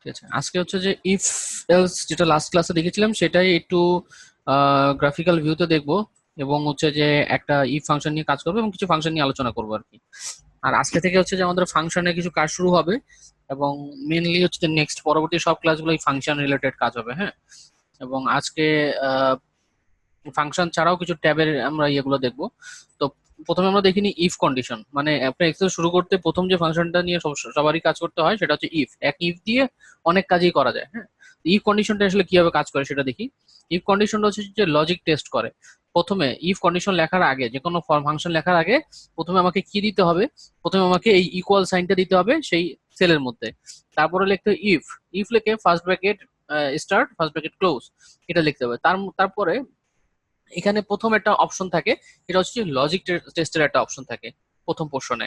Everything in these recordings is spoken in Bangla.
ঠিক আছে, আজকে হচ্ছে যে ইফ এলস যেটা লাস্ট ক্লাসে দেখেছিলাম সেটাই একটু গ্রাফিক্যাল ভিউতে দেখবো, এবং হচ্ছে যে একটা ইফ ফাংশন নিয়ে কাজ করবো এবং কিছু ফাংশন নিয়ে আলোচনা করবো আর কি। আর আজকে থেকে হচ্ছে যে আমাদের ফাংশনের কিছু কাজ শুরু হবে, এবং মেনলি হচ্ছে যে নেক্সট পরবর্তী সব ক্লাসগুলো এই ফাংশন রিলেটেড কাজ হবে। হ্যাঁ, এবং আজকে ফাংশন ছাড়াও কিছু ট্যাবের আমরা ইয়েগুলো দেখবো। তো প্রথমে আমরা দেখিনি ইফ কন্ডিশন, মানে একটা এক্সেল শুরু করতে প্রথম যে ফাংশনটা নিয়ে সবারই কাজ করতে হয় সেটা হচ্ছে ইফ। এক ইফ দিয়ে অনেক কাজই করা যায়। হ্যাঁ, ইফ কন্ডিশনটা আসলে কিভাবে কাজ করে সেটা দেখি। ইফ কন্ডিশনটা হচ্ছে যে লজিক টেস্ট করে। প্রথমে ইফ কন্ডিশন লেখার আগে, যে কোনো ফাংশন লেখার আগে প্রথমে আমাকে কি দিতে হবে? প্রথমে আমাকে এই ইকুয়াল সাইনটা দিতে হবে সেই সেলের মধ্যে। তারপরে লিখতে হবে ইফ। ইফ লিখে first bracket start, first bracket close, এটা লিখতে হবে। তারপরে এখানে প্রথম একটা অপশন থাকে, এটা হচ্ছে লজিক টেস্টের একটা অপশন থাকে প্রথম পোর্শনে।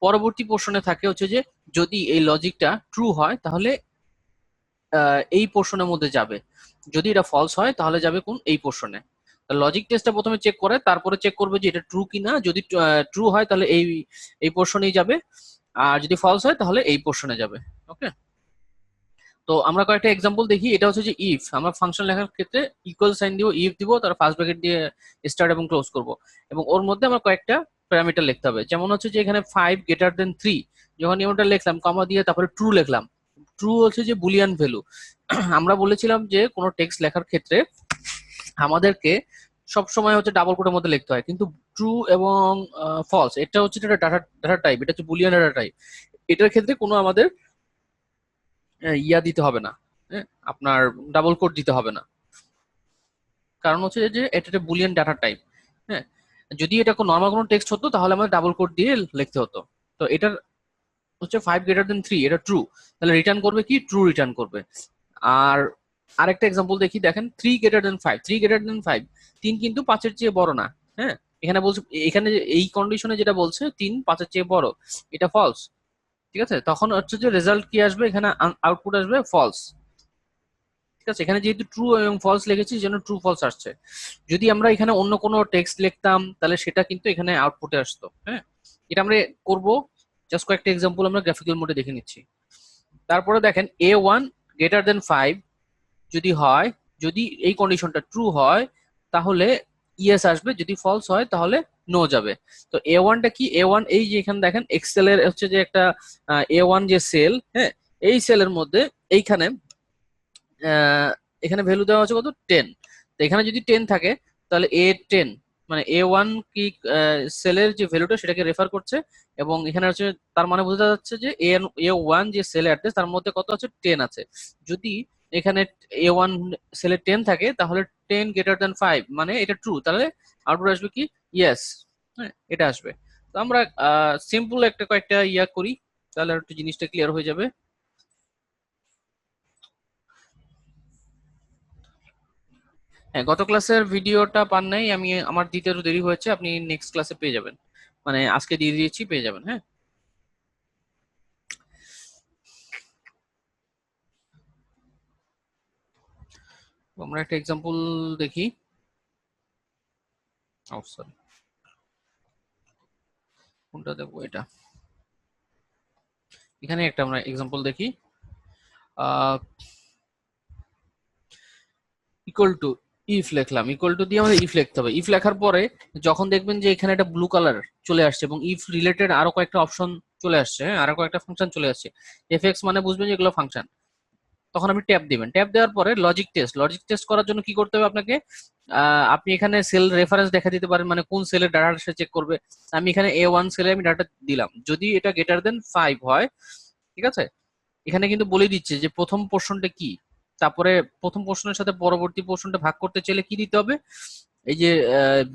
পরবর্তী পোর্শনে থাকে হচ্ছে যে যদি এই লজিকটা ট্রু হয় তাহলে এই পোর্শনের মধ্যে যাবে, যদি এটা ফলস হয় তাহলে যাবে কোন এই পোর্শনে। লজিক টেস্টটা প্রথমে চেক করে, তারপরে চেক করবে যে এটা ট্রু কিনা। যদি ট্রু হয় তাহলে এই এই পোর্শনেই যাবে, আর যদি ফলস হয় তাহলে এই পোর্শনে যাবে। ওকে, তো আমরা কয়েকটা এক্সাম্পল দেখি। এটা হচ্ছে যে ইফ, আমরা ফাংশন লেখার ক্ষেত্রে ইকুয়াল সাইন দিব, ইফ দিব, তার ফার্স্ট ব্র্যাকেট দিয়ে স্টার্ট এবং ক্লোজ করব, এবং ওর মধ্যে আমরা কয়েকটা প্যারামিটার লিখতে হবে। যেমন হচ্ছে যে এখানে 5 > 3, যখন এমনটা লিখলাম কমা দিয়ে তারপরে ট্রু লিখলাম। ট্রু হচ্ছে যে বুলিয়ান ভ্যালু। আমরা বলেছিলাম যে কোনো টেক্সট লেখার ক্ষেত্রে আমাদেরকে সব সময় হচ্ছে ডাবল কোটের মধ্যে লিখতে হয়, কিন্তু ট্রু এবং ফলস এটা হচ্ছে ডাটা ডাটা টাইপ, এটা হচ্ছে বুলিয়ান ডাটা টাইপ। এটার ক্ষেত্রে কোনো আমাদের ইয়া দিতে হবে না। হ্যাঁ, আপনার ডাবল কোট দিতে হবে না, কারণ হচ্ছে যে এটা একটা বুলিয়ান ডাটা টাইপ। হ্যাঁ, যদি এটা কোনো নর্মাল কোনো টেক্সট হতো তাহলে আমাদের ডাবল কোট দিয়ে লিখতে হতো। তো এটার হচ্ছে 5 > 3, এটা ট্রু, তাহলে রিটার্ন করবে কি? ট্রু রিটার্ন করবে। আর আরেকটা এক্সাম্পল দেখি, দেখেন 3 > 5, 3 > 5, 3 কিন্তু 5-এর চেয়ে বড় না। হ্যাঁ, এখানে বলছে, এখানে এই কন্ডিশনে যেটা বলছে 3 5-এর চেয়ে বড়, এটা ফলস। ঠিক আছে, তখন হচ্ছে যে রেজাল্ট কি আসবে? এখানে আউটপুট আসবে ফলস। ঠিক আছে, এখানে যেহেতু ট্রু এবং ফলস লিখেছি যেন ট্রু ফলস আসছে। যদি আমরা এখানে অন্য কোনো টেক্সট লিখতাম তাহলে সেটা কিন্তু এখানে আউটপুটে আসতো। হ্যাঁ, এটা আমরা করব। জাস্ট কয়েকটা এক্সাম্পল আমরা গ্রাফিক্যাল মোডে দেখে নিচ্ছি। তারপরে দেখেন A1 > 5 যদি হয়, যদি এই কন্ডিশনটা ট্রু হয় তাহলে ইয়েস আসবে, যদি ফলস হয় তাহলে নো যাবে। তো A1টা কি? A1 এই যে এখানে দেখেন এক্সেল এর হচ্ছে যে একটা A1 যে সেল, হ্যাঁ, এই সেলের মধ্যে এইখানে আহ, এখানে ভ্যালু দেওয়া আছে কত? 10। তো এখানে যদি 10 থাকে তাহলে A10, মানে A1 কি সেলের যে ভ্যালুটা সেটাকে রেফার করছে, এবং এখানে হচ্ছে তার মানে বোঝা যাচ্ছে যে A1 যে সেল অ্যাড্রেস তার মধ্যে কত আছে? 10 আছে। যদি এখানে A1 সেলে 10 থাকে তাহলে 10 > 5 মানে এটা ট্রু, তাহলে আউটপুট আসবে কি? ইয়েস। হ্যাঁ, এটা আসবে। তো আমরা সিম্পল একটা কয়েকটা ইয়া করি, তাহলে আর একটু জিনিসটা ক্লিয়ার হয়ে যাবে। হ্যাঁ, গত ক্লাসের ভিডিওটা পান নাই, আমি আমার দিতে একটু দেরি হয়েছে, আপনি নেক্সট ক্লাসে পেয়ে যাবেন, মানে আজকে দিয়ে দিয়েছি, পেয়ে যাবেন। হ্যাঁ, তো আমরা একটা এক্সাম্পল দেখি। সরি, কোনটা দেখবো? এটা, এখানে একটা আমরা এক্সাম্পল দেখি। ইকুয়াল টু ইফ লিখলাম, ইকুয়াল টু দিয়ে আমাদের ইফ লিখতে হবে। ইফ লেখার পরে যখন দেখবেন যে এখানে একটা ব্লু কালার চলে আসছে এবং ইফ রিলেটেড আরো কয়েকটা অপশন চলে আসছে, হ্যাঁ, আরো কয়েকটা ফাংশন চলে আসছে, এফএক্স মানে বুঝবেন যে এগুলো ফাংশন, তখন আপনি ট্যাপ দিবেন। ট্যাপ দেওয়ার পরে লজিক টেস্ট, লজিক টেস্ট করার জন্য কি করতে হবে আপনাকে? আপনি এখানে সেল রেফারেন্স দেখা দিতে পারেন, মানে কোন সেলের ডাটা সে চেক করবে। আমি এখানে A1 সেলে আমি ডাটা দিলাম, যদি এটা > 5 হয়, ঠিক আছে, এখানে কিন্তু বলে দিচ্ছে যে প্রথম পোর্শনটা কি। তারপরে প্রথম পোর্শনের সাথে পরবর্তী পোর্শনটা ভাগ করতে চাইলে কি দিতে হবে? এই যে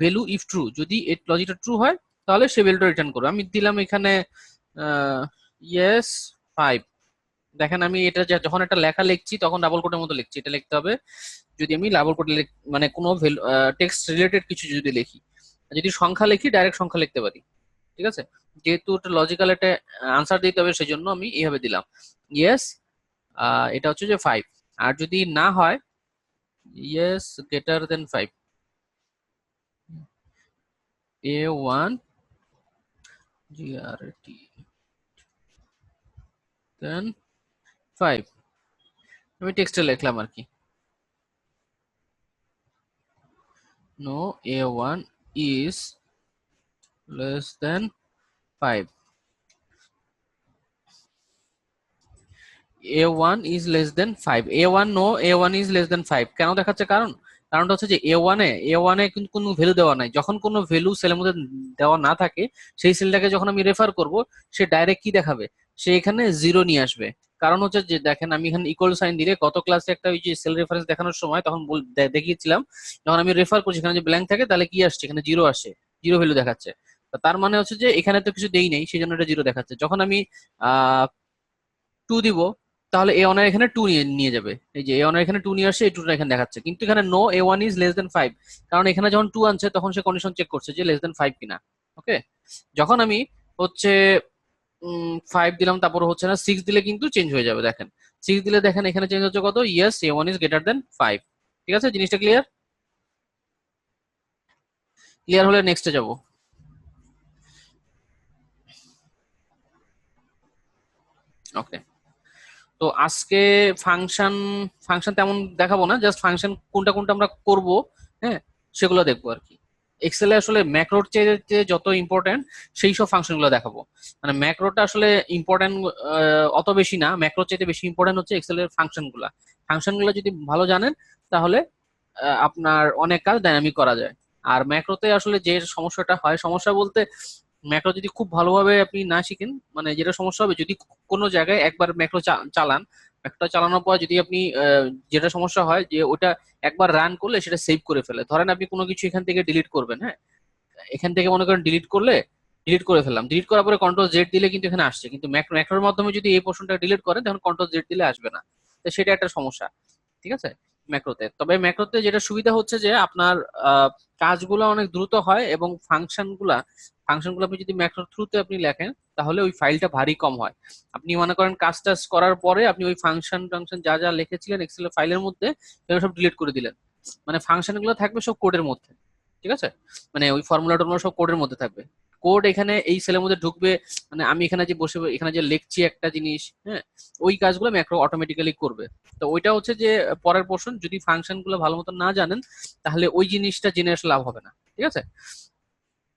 ভ্যালু ইফ ট্রু, যদি এই লজিকটা ট্রু হয় তাহলে সে ভ্যালুটা রিটার্ন করবে। আমি দিলাম এখানে ইয়েস 5। দেখেন আমি এটা যখন একটা লেখা লিখছি তখন ডাবল কোটের মতো লিখছি, এটা লিখতে হবে যদি আমি ডাবল কোটে মানে কোনো টেক্সট রিলেটেড কিছু যদি লিখি। আর যদি সংখ্যা লিখি ডাইরেক্ট সংখ্যা লিখতে পারি। ঠিক আছে, যেহেতু এটা লজিক্যাল একটা আনসার দিতে হবে সেই জন্য আমি এইভাবে দিলাম ইয়েস, এটা হচ্ছে যে 5। আর যদি না হয় ইয়েস > 5, A1 GRT then 5, আমি টেক্সটে লিখলাম আর কি, no a1 is less than 5, a1 is less than 5, a1 no a1 is less than 5 কেন দেখাচ্ছে? কারণটা হচ্ছে যে এ ওয়ানে কিন্তু কোনো ভ্যালু দেওয়া নাই। যখন কোনো ভ্যালু সেলের মধ্যে দেওয়া না থাকে, সেই সেলটাকে যখন আমি রেফার করব, সে ডাইরেক্ট কি দেখাবে? সে এখানে জিরো নিয়ে আসবে। কারণ হচ্ছে যে দেখেন, আমি এখানে ইকুয়াল সাইন দিলে গত ক্লাসে একটা ওই যে সেল রেফারেন্স দেখানোর সময় তখন দেখিয়েছিলাম, যখন আমি রেফার করছি এখানে যে ব্ল্যাঙ্ক থাকে তাহলে কি আসছে? এখানে জিরো আসে, জিরো ভ্যালু দেখাচ্ছে। তো তার মানে হচ্ছে যে এখানে তো কিছু দেই নাই, সেই জন্য এটা জিরো দেখাচ্ছে। যখন আমি টু দিব, তাহলে এ ওয়ান এর এখানে টু নিয়ে নিয়ে যাবে। এই যে এ ওয়ান এর এখানে টু নিয়ে আসছে, এই টুটা এখানে দেখাচ্ছে। কিন্তু এখানে no a1 is less than 5, কারণ এখানে যখন টু আনছে তখন সে কন্ডিশন চেক করছে যে লেস দেন 5 কিনা। ওকে, যখন আমি হচ্ছে 5 দিলাম, তারপর হচ্ছে না, 6 দিলে কিন্তু চেঞ্জ হয়ে যাবে। দেখেন 6 দিলে দেখেন এখানে চেঞ্জ হচ্ছে কত? Yes, a1 is greater than 5। ঠিক আছে, জিনিসটা ক্লিয়ার? ক্লিয়ার হলে নেক্সটে যাব। ওকে, তো আজকে ফাংশন ফাংশন তেমন দেখাবো না, জাস্ট ফাংশন কোনটা কোনটা আমরা করব, হ্যাঁ, সেগুলো দেখবো আর কি। এক্সেলে আসলে ম্যাক্রোর চেয়ে যত ইম্পর্টেন্ট সেই সব ফাংশন গুলো দেখাবো। মানে ম্যাক্রোটা আসলে ইম্পর্টেন্ট অত বেশি না, ম্যাক্রোর চেয়ে বেশি ইম্পর্টেন্ট হচ্ছে এক্সেলের ফাংশন গুলো যদি ভালো জানেন, তাহলে আপনার অনেক কাজ ডাইনামিক করা যায়। আর ম্যাক্রোতে আসলে যে সমস্যাটা হয়, সমস্যা বলতে ম্যাক্রো যদি খুব ভালোভাবে আপনি না শিখেন, মানে যেটা সমস্যা হবে, যদি কোনো জায়গায় একবার ম্যাক্রো চালান, ম্যাক্রো চালানোর পর যদি আপনি যেটা সমস্যা হয় যে ওটা একবার রান করলে সেটা সেভ করে ফেলে। ধরেন আপনি কোনো কিছু এখান থেকে ডিলিট করবেন, হ্যাঁ, এখান থেকে মনে করেন ডিলিট করে ফেললাম, ডিলিট করার পরে কন্ট্রোল জেড দিলে কিন্তু এখানে আসছে, কিন্তু ম্যাক্রোর মাধ্যমে যদি এই পোর্শনটা ডিলিট করেন তখন কন্ট্রোল জেড দিলে আসবে না। তো সেটা একটা সমস্যা। ঠিক আছে, ম্যাক্রোতে। তবে ম্যাক্রোতে যেটা সুবিধা হচ্ছে যে আপনার আহ, কাজগুলো অনেক দ্রুত হয়, এবং ফাংশনগুলো আপনি যদি ম্যাক্রোর থ্রুতে আপনি লেখেন, তাহলে ওই ফাইলটা ভারী কম হয়। আপনি মনে করেন কাজ টাজ করার পরে আপনি ওই ফাংশন যা যা লিখেছিলেন এক্সেল ফাইলের মধ্যে, সেগুলো সব ডিলিট করে দিলেন। মানে ফাংশন গুলো থাকবে সব কোডের মধ্যে। ঠিক আছে, মানে ওই ফর্মুলা টর্মুলা সব কোডের মধ্যে থাকবে। কোড এখানে এই সেলের মধ্যে ঢুকবে। মানে আমি এখানে যে বসে এখানে যে লিখছি একটা জিনিস, হ্যাঁ, ওই কাজগুলো ম্যাক্রো অটোমেটিক্যালি করবে। তো ওইটা হচ্ছে যে পরের পোর্শন। যদি ফাংশন গুলো ভালো মতো না জানেন, তাহলে ওই জিনিসটা জেনে আসলে লাভ হবে না। ঠিক আছে,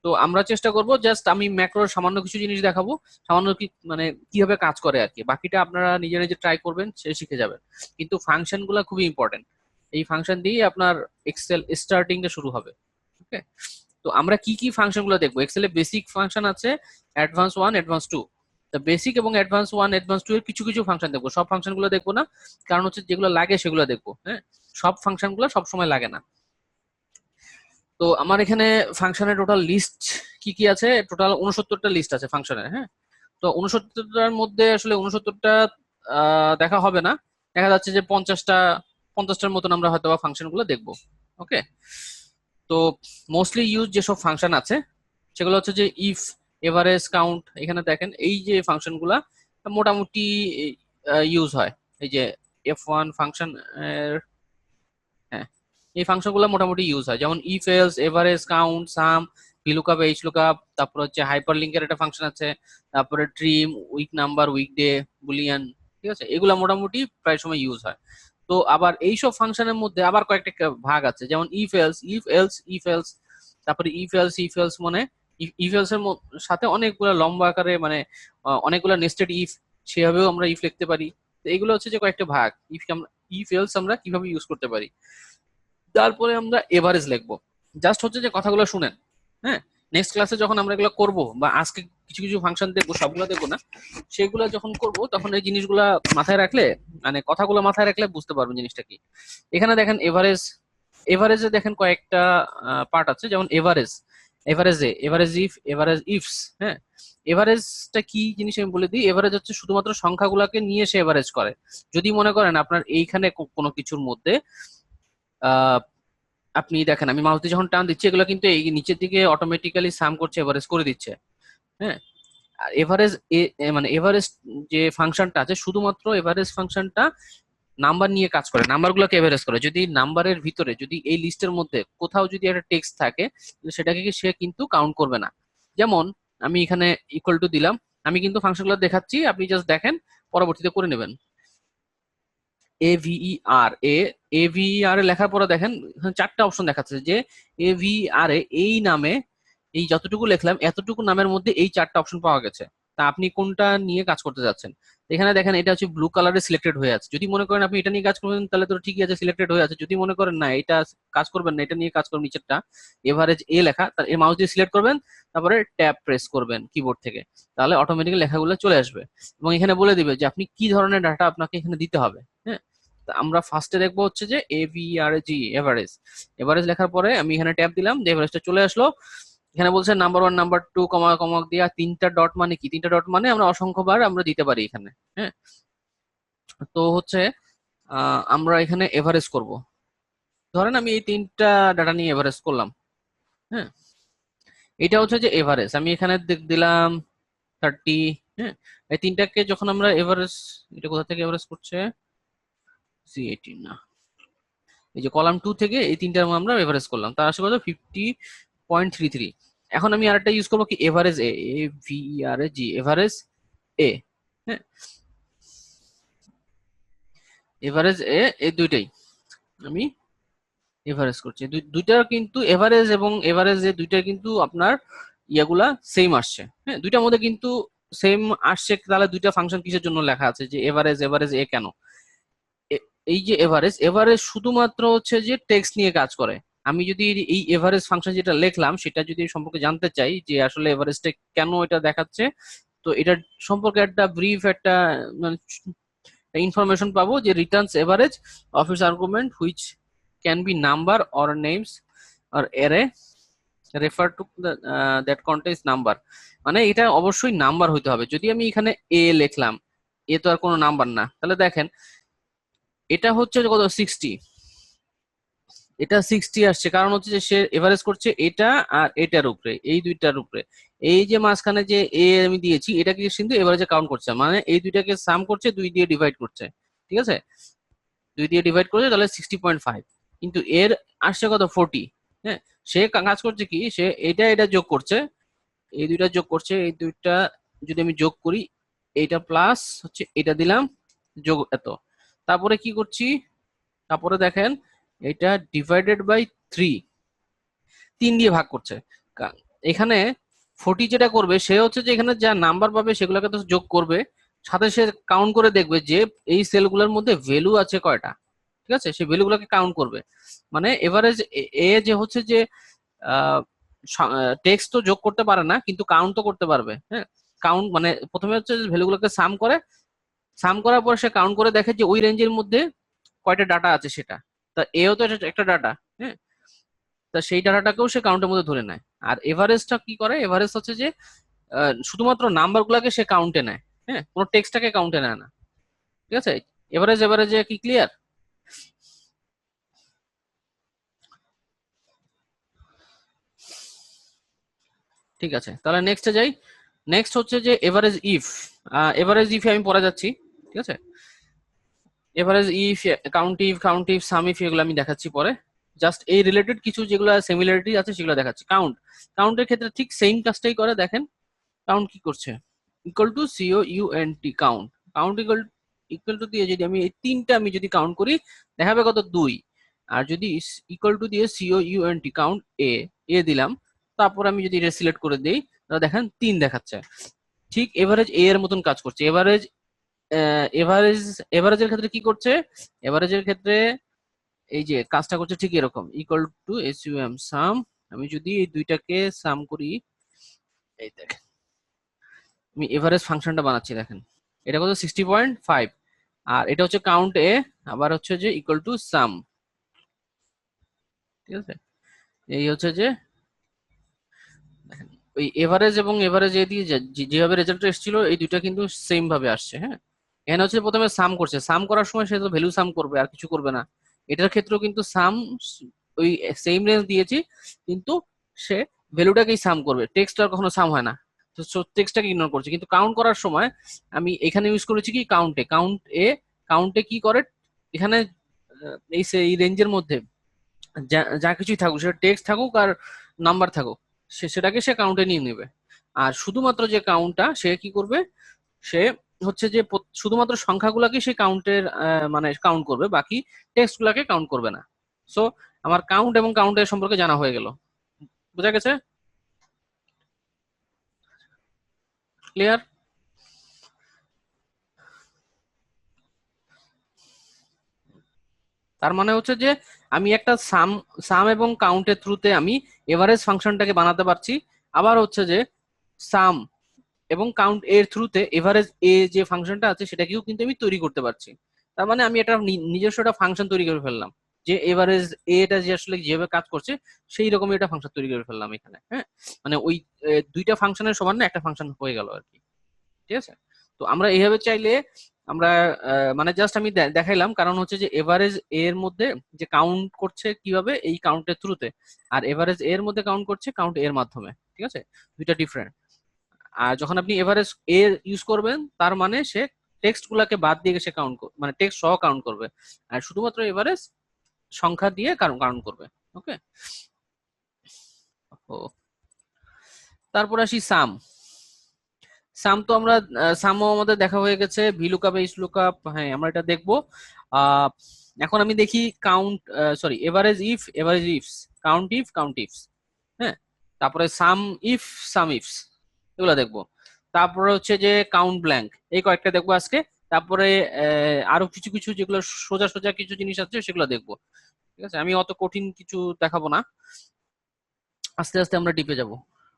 তো আমরা চেষ্টা করব জাস্ট আমি ম্যাক্রোর সামান্য কিছু জিনিস দেখাবো, সামান্য কি মানে কিভাবে কাজ করে আর কি। বাকিটা আপনারা নিজে নিজে ট্রাই করবেন, সে শিখে যাবেন। কিন্তু ফাংশন গুলো খুবই ইম্পর্টেন্ট। এই ফাংশন দিয়ে আপনার এক্সেল স্টার্টিংটা শুরু হবে। ওকে, তো আমরা কি কি ফাংশন গুলো দেখবো? এক্সেলে বেসিক ফাংশন আছে, অ্যাডভান্স ওয়ান, অ্যাডভান্স টু। তো বেসিক এবং অ্যাডভান্স ওয়ান, অ্যাডভান্স টু এর কিছু কিছু ফাংশন দেখবো, সব ফাংশন গুলো দেখবো না। কারণ হচ্ছে যেগুলো লাগে সেগুলো দেখবো, হ্যাঁ, সব ফাংশন গুলো সবসময় লাগে না। তো আমার এখানে ফাংশনের টোটাল লিস্ট কি কি আছে? টোটাল 69টা লিস্ট আছে ফাংশনের, হ্যাঁ। তো 69টার মধ্যে আসলে 69টা দেখা হবে না। দেখা যাচ্ছে যে 50টার মতন আমরা হয়তো বা ফাংশন গুলো দেখবো। ওকে, তো মোস্টলি ইউজ যেসব ফাংশন আছে সেগুলো হচ্ছে যে ইফ, এভারেজ, কাউন্ট। এখানে দেখেন এই যে ফাংশন গুলা মোটামুটি ইউজ হয়। এই যে F1 ফাংশন, হ্যাঁ, এই ফাংশন গুলো মোটামুটি ইউজ হয়। যেমন if else, average, count, sum, VLOOKUP, HLOOKUP, তারপর হচ্ছে হাইপার লিঙ্কের একটা ফাংশন আছে, তারপরে trim, week number, weekday, Boolean. ঠিক আছে, এগুলা মোটামুটি প্রায় সময় ইউজ হয়। তো আবার এইসব ফাংশনের মধ্যে আবার কয়েকটা ভাগ আছে, যেমন ইফ এলস, তারপরে ইফ এলস মানে ইফ এলস এর সাথে অনেকগুলো লম্বা আকারে, মানে অনেকগুলো নেস্টেড ইফ, সেভাবেও আমরা ইফ লিখতে পারি। তো এগুলো হচ্ছে যে কয়েকটা ভাগ। ইফ এলস আমরা কিভাবে ইউজ করতে পারি। তারপরে আমরা এভারেজ লিখবো। জাস্ট হচ্ছে যে কথাগুলো শুনেন, হ্যাঁ। নেক্সট ক্লাসে যখন আমরা এগুলো করব, বা আজকে কিছু কিছু ফাংশন দেখবো, সবগুলো দেখবো না, সেগুলো যখন করব তখন এই জিনিসগুলা মাথায় রাখলে, মানে কথাগুলো মাথায় রাখলে বুঝতে পারবেন জিনিসটা কি। এখানে দেখেন এভারেজে দেখেন কয়েকটা পার্ট আছে, যেমন এভারেজ ইফস, হ্যাঁ। এভারেজটা কি জিনিস আমি বলে দিই। এভারেজ হচ্ছে শুধুমাত্র সংখ্যাগুলোকে নিয়ে সে এভারেজ করে। যদি মনে করেন আপনার এইখানে কোনো কিছুর মধ্যে আপনি দেখেন আমি মাউস দিয়ে যখন টান দিচ্ছি, এগুলো কিন্তু এই নিচের দিকে অটোমেটিক্যালি সাম করছে, এভারেজ করে দিচ্ছে, হ্যাঁ। আর মানে এভারেজ যে ফাংশনটা আছে, শুধুমাত্র এভারেজ ফাংশনটা নাম্বার নিয়ে কাজ করে, নাম্বারগুলোকে এভারেজ করে। যদি নাম্বারের ভিতরে, যদি এই লিস্টের মধ্যে কোথাও যদি একটা টেক্সট থাকে, সেটাকে সে কিন্তু কাউন্ট করবে না। যেমন আমি এখানে ইকুয়াল টু দিলাম, আমি কিন্তু ফাংশনগুলো দেখাচ্ছি, আপনি জাস্ট দেখেন, পরবর্তীতে করে নেবেন। AVER AVER এ লেখার পরে দেখেন এখানে চারটা অপশন দেখাচ্ছে যে AVER এ এই নামে এই যতটুকু লিখলাম এতটুকু নামের মধ্যে এই চারটা অপশন পাওয়া গেছে। তা আপনি কোনটা নিয়ে কাজ করতে যাচ্ছেন? এখানে দেখেন এটা হচ্ছে ব্লু কালারে সিলেক্টেড হয়ে আছে। যদি মনে করেন আপনি এটা নিয়ে কাজ করবেন তাহলে তো ঠিকই আছে, সিলেক্টেড হয়ে আছে। যদি মনে করেন না এটা কাজ করবেন না, এটা নিয়ে কাজ করবেন, নিচেরটা এভারেজ এ লেখা, তার এই মাউস দিয়ে সিলেক্ট করবেন, তারপরে ট্যাব প্রেস করবেন কিবোর্ড থেকে, তাহলে অটোমেটিক্যালি লেখাগুলো চলে আসবে এবং এখানে বলে দিবে যে আপনি কি ধরনের ডাটা আপনাকে এখানে দিতে হবে। হ্যাঁ, তা আমরা ফার্স্টে দেখবো হচ্ছে যে এভিআরজি এভারেজ। এভারেজ লেখার পরে আমি এখানে ট্যাব দিলাম, যে এভারেজটা চলে আসলো। এখানে বলছে number one number two comma comma দিয়া তিনটা ডট মানে কি? তিনটা ডট মানে আমরা অসংখ্যবার আমরা দিতে পারি এখানে। হ্যাঁ, তো হচ্ছে আমরা এখানে এভারেজ করব। ধরেন আমি এই তিনটা ডাটা নিয়ে এভারেজ করলাম। হ্যাঁ, এটা হচ্ছে যে এভারেজ। আমি এখানে দিলাম 30। হ্যাঁ, এই তিনটাকে যখন আমরা এভারেজ, এটা কোথা থেকে এভারেজ করছে? C18 না, এই যে কলাম টু থেকে এই তিনটা আমরা এভারেজ করলাম, তার আসে কত? 50.33। এখন আমি আরেকটা ইউজ করবো কি, এভারেজ AVERAG এভারেজ এ। হ্যাঁ, এভারেজ এই দুইটাই আমি এভারেজ করছি। দুইটার কিন্তু এভারেজ এবং এভারেজ এ দুইটার কিন্তু আপনার ইয়াগুলা সেম আসছে। হ্যাঁ, দুইটার মধ্যে কিন্তু সেম আসছে। তাহলে দুইটা ফাংশন কিসের জন্য লেখা আছে যে এভারেজ এভারেজ এ কেন? এই যে এভারেজ এভারেজ শুধুমাত্র হচ্ছে যে টেক্সট নিয়ে কাজ করে। আমি যদি এই এভারেজ ফাংশন যেটা লিখলাম সেটা যদি সম্পর্কে জানতে চাই যে আসলে এভারেজটা কেন এটা দেখাচ্ছে, তো এটার সম্পর্কে একটা ব্রিফ একটা ইনফরমেশন পাবো যে returns average of its argument which can be number or names or array refer to that contains number. মানে এটা অবশ্যই নাম্বার হইতে হবে। যদি আমি এখানে এ লিখলাম, এ তো আর কোনো নাম্বার না, তাহলে দেখেন এটা হচ্ছে কত? 60। এটা 60 আসছে, কারণ হচ্ছে যে সে এভারেজ করছে এটা আর এটার উপরে, এই দুইটার উপরে। এই যে মাঝখানে যে এ আমি দিয়েছি এটাকে কিন্তু এভারেজে কাউন্ট করছে, মানে এই দুইটাকে সাম করছে, দুই দিয়ে ডিভাইড করছে। ঠিক আছে, দুই দিয়ে ডিভাইড করছে, তাহলে 60.5। কিন্তু এর আসছে কত? 40। হ্যাঁ, সে কাজ করছে কি, সে এটা এটা যোগ করছে, এই দুইটা যোগ করছে, এই দুইটা যদি আমি যোগ করি, এইটা প্লাস হচ্ছে এটা দিলাম, যোগ এত, তারপরে কি করছি, তারপরে দেখেন এটা ডিভাইডেড বাই 3, 3 দিয়ে ভাগ করছে। এখানে 40 যেটা করবে সে হচ্ছে যে এখানে যা নাম্বার পাবে সেগুলোকে তো যোগ করবে, সাথে সে কাউন্ট করে দেখবে যে এই সেলগুলোর মধ্যে ভ্যালু আছে কয়টা। ঠিক আছে, সে ভ্যালুগুলোকে কাউন্ট করবে। মানে এভারেজ এ যে হচ্ছে যে টেক্সট তো যোগ করতে পারে না কিন্তু কাউন্ট তো করতে পারবে। হ্যাঁ, কাউন্ট মানে প্রথমে হচ্ছে ভ্যালুগুলোকে সাম করে, সাম করার পর সে কাউন্ট করে দেখে যে ওই রেঞ্জের মধ্যে কয়টা ডাটা আছে সেটা। তা এও তো একটা ডাটা। হ্যাঁ, তা সেই ডাটাটাকেও সে কাউন্টের মধ্যে ধরে নেয়। আর এভারেজটা কি করে? এভারেজ হচ্ছে যে শুধুমাত্র নাম্বার গুলাকে সে কাউন্টে নেয়। হ্যাঁ, কোনো টেক্সটটাকে কাউন্টে নেয় না। ঠিক আছে, এভারেজ এভারেজে কি ক্লিয়ার? ঠিক আছে, তাহলে নেক্সটে যাই। নেক্সট হচ্ছে যে এভারেজ ইফ। এভারেজ ইফে আমি পড়ে যাচ্ছি। ঠিক আছে, average if, count if, some if, এগুলো আমি দেখাচ্ছি পরে। জাস্ট এই রিলেটেড কিছু যেগুলো সিমিলারিটি আছে সেগুলো দেখাচ্ছি। কাউন্টের ক্ষেত্রে ঠিক সেম কাজটাই করে। দেখেন কাউন্ট কি করছে, equal to COUNT count. Count equal to দিয়ে যদি আমি এই তিনটা আমি যদি কাউন্ট করি দেখাবে কত? 2। আর যদি ইকুয়াল টু দিয়ে COUNT কাউন্ট এ এ দিলাম, তারপর আমি যদি এটা সিলেক্ট করে দিই তাহলে দেখেন 3 দেখাচ্ছে। ঠিক এভারেজ এ এর মতন কাজ করছে। এভারেজ এভারেজ এভারেজের ক্ষেত্রে কি করছে? এভারেজের ক্ষেত্রে এই যে কাজটা করছে ঠিক এরকম, ইকুয়াল টু SUM সাম। আমি যদি এই দুইটাকে সাম করি, এই দেখেন আমি এভারেজ ফাংশনটা বানাচ্ছি। দেখেন এটা কত? 60.5। আর এটা হচ্ছে কাউন্ট এ, আবার হচ্ছে যে ইকুয়াল টু সাম। ঠিক আছে, এই হচ্ছে যে দেখেন ওই এভারেজ এবং এভারেজ এ দিয়ে যেভাবে রেজাল্ট এসেছিল এই দুইটা কিন্তু সেম ভাবে আসছে। হ্যাঁ, এখানে হচ্ছে প্রথমে সাম করছে, সাম করার সময় সে তো ভ্যালু সাম করবে আর কিছু করবে না। এটার ক্ষেত্রেও কিন্তু সাম ওই সেম রেঞ্জ দিয়েছি, কিন্তু সে ভ্যালুটাকেই সাম করবে, টেক্সট আর কখনো সাম হয় না। তো টেক্সটটাকে ইগনোর করছে। কিন্তু কাউন্ট করার সময় আমি এখানে ইউজ করেছি কি, কাউন্টে কি করে এখানে এই রেঞ্জের মধ্যে যা যা কিছুই থাকুক, সেটা টেক্সট থাকুক আর নাম্বার থাকুক, সেটাকে সে কাউন্টে নিয়ে নেবে। আর শুধুমাত্র যে কাউন্টটা সে কি করবে, সে হচ্ছে যে শুধুমাত্র সংখ্যাগুলোকে সে কাউন্টের মানে কাউন্ট করবে, বাকি টেক্সট গুলাকে কাউন্ট করবে না। সো আমার কাউন্ট এবং কাউন্টের সম্পর্কে জানা হয়ে গেল। বুঝা গেছে? ক্লিয়ার? তার মানে হচ্ছে যে আমি একটা সাম সাম এবং কাউন্টের থ্রুতে আমি এভারেজ ফাংশনটাকে বানাতে পারছি। আবার হচ্ছে যে সাম এবং কাউন্ট এর থ্রুতে এভারেজ এ যে ফাংশনটা আছে সেটাকেও কিন্তু আমি তৈরি করতে পারছি। তার মানে আমি একটা নিজস্ব একটা ফাংশন তৈরি করে ফেললাম, যে এভারেজ এটা যে আসলে যেভাবে কাজ করছে সেই রকমই একটা ফাংশন তৈরি করে ফেললাম এখানে। হ্যাঁ, মানে ওই দুইটা ফাংশনের সমান না একটা ফাংশন হয়ে গেল আর কি। ঠিক আছে? তো আমরা এইভাবে চাইলে আমরা মানে জাস্ট আমি দেখাইলাম, কারণ হচ্ছে যে এভারেজ এর মধ্যে যে কাউন্ট করছে কিভাবে এই কাউন্টের থ্রুতে, আর এভারেজ এর মধ্যে কাউন্ট করছে কাউন্ট এর মাধ্যমে। ঠিক আছে? দুইটা ডিফারেন্ট। আর যখন আপনি এভারেজ এর ইউজ করবেন তার মানে সে টেক্সট গুলাকে বাদ দিয়ে সে কাউন্ট মানে টেক্সট সহ কাউন্ট করবে, আর শুধুমাত্র এভারেজ সংখ্যা দিয়ে কাউন্ট করবে। ওকে। ও, তারপর আসি সাম। সাম তো আমরা সামও আমাদের দেখা হয়ে গেছে, ভি লুকআপ এইচ লুকআপ, হ্যাঁ আমরা এটা দেখবো। আহ, এখন আমি দেখি count, sorry average if, average ifs, count ifs. হ্যাঁ, তারপরে সাম ইফস, এগুলো দেখবো। তারপরে হচ্ছে যে কাউন্ট ব্ল্যাঙ্ক, এই কয়েকটা দেখবো আজকে। তারপরে আরো কিছু কিছু যেগুলো সোজা সোজা কিছু জিনিস আছে সেগুলো দেখবো। ঠিক আছে, আমি অত কঠিন কিছু দেখাবো না, আস্তে আস্তে আমরা ডিপে যাব।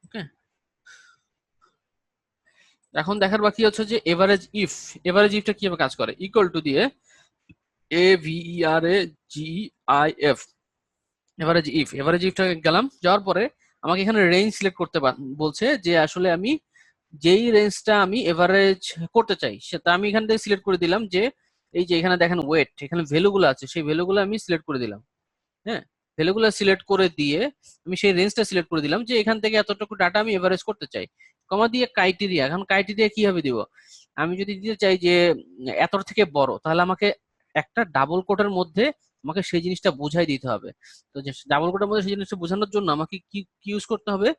ওকে। এখন দেখার বাকি হচ্ছে যে এভারেজ ইফ, এভারেজ ইফটা কিভাবে কাজ করে। ইকুয়াল টু দিয়ে AVERAGIF, এভারেজ ইফটা গেলাম, যাওয়ার পরে আমাকে এখানে রেঞ্জ সিলেক্ট করতে বলছে, যে আসলে আমি যেই রেঞ্জটা আমি এভারেজ করতে চাই সেটা আমি এখান থেকে সিলেক্ট করে দিলাম, যে এই যে এখানে দেখেন ওয়েট, এখানে ভ্যালুগুলো আছে সেই ভ্যালুগুলো আমি সিলেক্ট করে দিলাম। হ্যাঁ, ভ্যালুগুলো সিলেক্ট করে দিয়ে আমি সেই রেঞ্জটা সিলেক্ট করে দিলাম, যে এখান থেকে এতটুকু ডাটা আমি এভারেজ করতে চাই। কমা দিয়ে ক্রাইটেরিয়া, এখন ক্রাইটেরিয়া কিভাবে দিব, আমি যদি দিতে চাই যে এত থেকে বড়, তাহলে আমাকে একটা ডাবল কোটের মধ্যে আমাকে সেই জিনিসটা বুঝাই দিতে হবে। তো যে ডাবল কোটের মধ্যে সেই জিনিসটা বোঝানোর জন্য আমাকে কি কি ইউজ করতে হবে,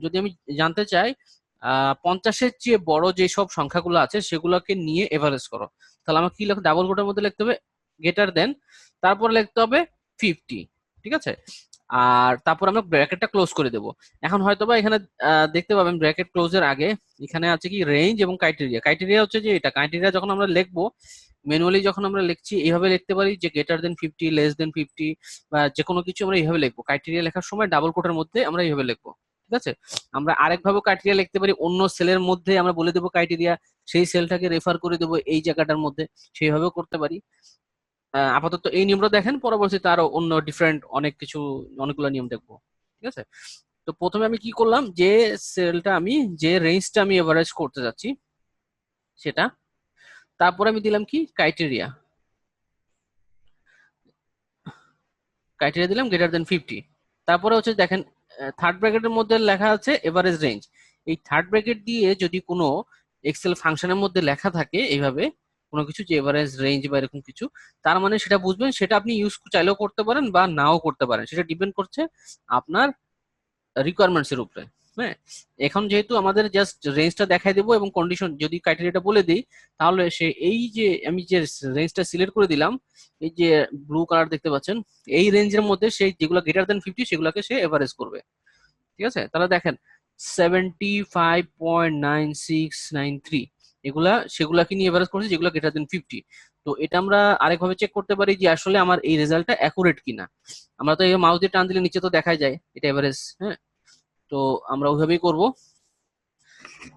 যদি আমি জানতে চাই 50-এর চেয়ে বড় যে সব সংখ্যাগুলো আছে সেগুলোকে নিয়ে এভারেজ করো, তাহলে আমাকে কি লিখতে, ডাবল কোটের মধ্যে লিখতে হবে গ্রেটার দেন, তারপর লিখতে হবে 50। ঠিক আছে? আর তারপর আমরা ব্র্যাকেটটা ক্লোজ করে দেব। এখন হয়তোবা এখানে দেখতে পাবেন ব্র্যাকেট ক্লোজের আগে এখানে আছে কি রেঞ্জ এবং ক্রাইটেরিয়া। ক্রাইটেরিয়া হচ্ছে যে এটা, ক্রাইটেরিয়া যখন আমরা লিখবো ম্যানুয়ালি, যখন আমরা লিখছি এইভাবে লিখতে পারি যে গ্রেটার দেন 50, লেস দেন 50, বা যে কোনো কিছু আমরা এইভাবে লিখবো। ক্রাইটেরিয়া লেখার সময় ডাবল কোটের মধ্যে আমরা এইভাবে লিখবো। ঠিক আছে? আমরা আরেকভাবে ক্রাইটেরিয়া লিখতে পারি, অন্য সেলের মধ্যে আমরা বলে দেবো ক্রাইটেরিয়া, সেই সেলটাকে রেফার করে দেবো এই জায়গাটার মধ্যে, সেইভাবেও করতে পারি। আপাতত এই নিয়মটা দেখেন, পরবর্তীতে আরো অন্য ডিফারেন্ট অনেক কিছু, অনেকগুলো নিয়ম দেখবো। ঠিক আছে? তো প্রথমে আমি কি করলাম, যে সেলটা আমি, যে রেঞ্জটা আমি এভারেজ করতে যাচ্ছি সেটা, তারপরে আমি দিলাম কি ক্রাইটেরিয়া, দিলাম গ্রেটার দেন 50। তারপরে হচ্ছে দেখেন থার্ড ব্র্যাকেটের মধ্যে লেখা আছে এভারেজ রেঞ্জ। এই থার্ড ব্র্যাকেট দিয়ে যদি কোনো এক্সেল ফাংশনের মধ্যে লেখা থাকে এইভাবে কোনো কিছু, যে এভারেজ রেঞ্জ বা এরকম কিছু, তার মানে সেটা বুঝবেন সেটা আপনি ইউজ চাইলেও করতে পারেন বা নাও করতে পারেন, সেটা ডিপেন্ড করছে আপনার রিকোয়ারমেন্টস এর উপরে। হ্যাঁ, এখন যেহেতু আমাদের জাস্ট রেঞ্জটা দেখাই দেবো এবং কন্ডিশন যদি ক্রাইটেরিয়াটা বলে দিই, তাহলে সে এই যে আমি যে রেঞ্জটা সিলেক্ট করে দিলাম, এই যে ব্লু কালার দেখতে পাচ্ছেন, এই রেঞ্জের মধ্যে সে যেগুলো গ্রেটার দেন 50 সেগুলোকে সে এভারেজ করবে। ঠিক আছে? তাহলে দেখেন 75.9693 এগুলা সেগুলাকে নিয়ে এভারেজ করছে যেগুলো গ্রেটার দেন 50। তো এটা আমরা আরেকভাবে চেক করতে পারি যে আসলে আমার এই রেজাল্টটা অ্যাকুরেট কিনা। আমরা তো এই মাউস দিয়ে টান দিলে নিচে তো দেখাই যায় এটা এভারেজ। হ্যাঁ, তো আমরা ওইভাবেই করব।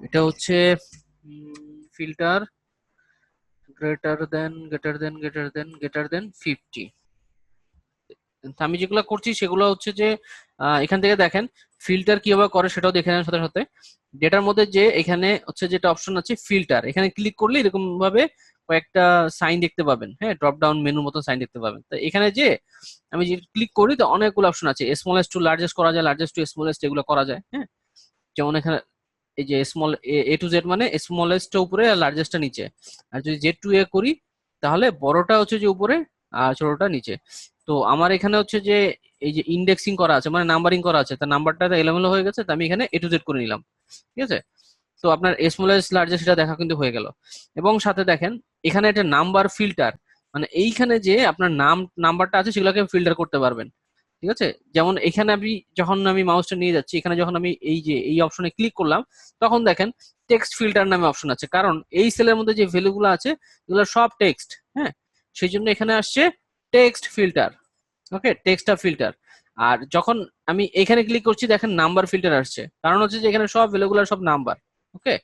এটা হচ্ছে ফিল্টার গ্রেটার দেন 50। আমি যেগুলো করছি সেগুলো হচ্ছে যে এখান থেকে দেখেন ফিল্টার কিভাবে করে সেটাও দেখে নেন সাথে সাথে। ডেটার মধ্যে যে এখানে হচ্ছে যেটা অপশন আছে ফিল্টার, এখানে ক্লিক করলে এরকম ভাবে কয়েকটা সাইন দেখতে পাবেন। হ্যাঁ, ড্রপ ডাউন মেনুর মতো সাইন দেখতে পাবেন। তো এখানে যে আমি যে ক্লিক করি তো অনেকগুলো অপশন আছে, স্মলেস্ট টু লার্জেস্ট করা যায়, লার্জেস্ট টু স্মলেস্ট এগুলো করা যায়। হ্যাঁ, যেমন এখানে এই যে স্মল এ টু জেড মানে স্মলেস্ট উপরে আর লার্জেস্টটা নিচে, আর যদি জেড টু এ করি তাহলে বড়টা হচ্ছে যে উপরে আর ছোটটা নিচে। তো আমার এখানে হচ্ছে যে এই যে ইন্ডেক্সিং করা আছে মানে নাম্বারিং করা আছে, তার নাম্বারটা এলোমেলো হয়ে গেছে, তো আমি এখানে এ টু জেড করে নিলাম। ঠিক আছে? তো আপনার স্মলেস্ট লার্জেস্ট সেটা দেখা কিন্তু হয়ে গেল। এবং সাথে দেখেন এখানে একটা নাম্বার ফিল্টার, মানে এইখানে যে আপনার নাম্বারটা আছে সেগুলোকে ফিল্টার করতে পারবেন। ঠিক আছে, যেমন এখানে আমি যখন আমি মাউসটা নিয়ে যাচ্ছি, এখানে যখন আমি এই যে এই অপশনে ক্লিক করলাম, তখন দেখেন টেক্সট ফিল্টার নামে অপশন আছে, কারণ এই সেলের মধ্যে যে ভ্যালুগুলো আছে এগুলো সব টেক্সট। হ্যাঁ, সেই জন্য এখানে আসছে টেক্সট ফিল্টার। ওকে, টেক্সটটা ফিল্টার। আর যখন আমি এখানে ক্লিক করছি দেখেন নাম্বার ফিল্টার আসছে, কারণ হচ্ছে যে এখানে সব ভ্যালুগুলো সব নাম্বার। ওকে,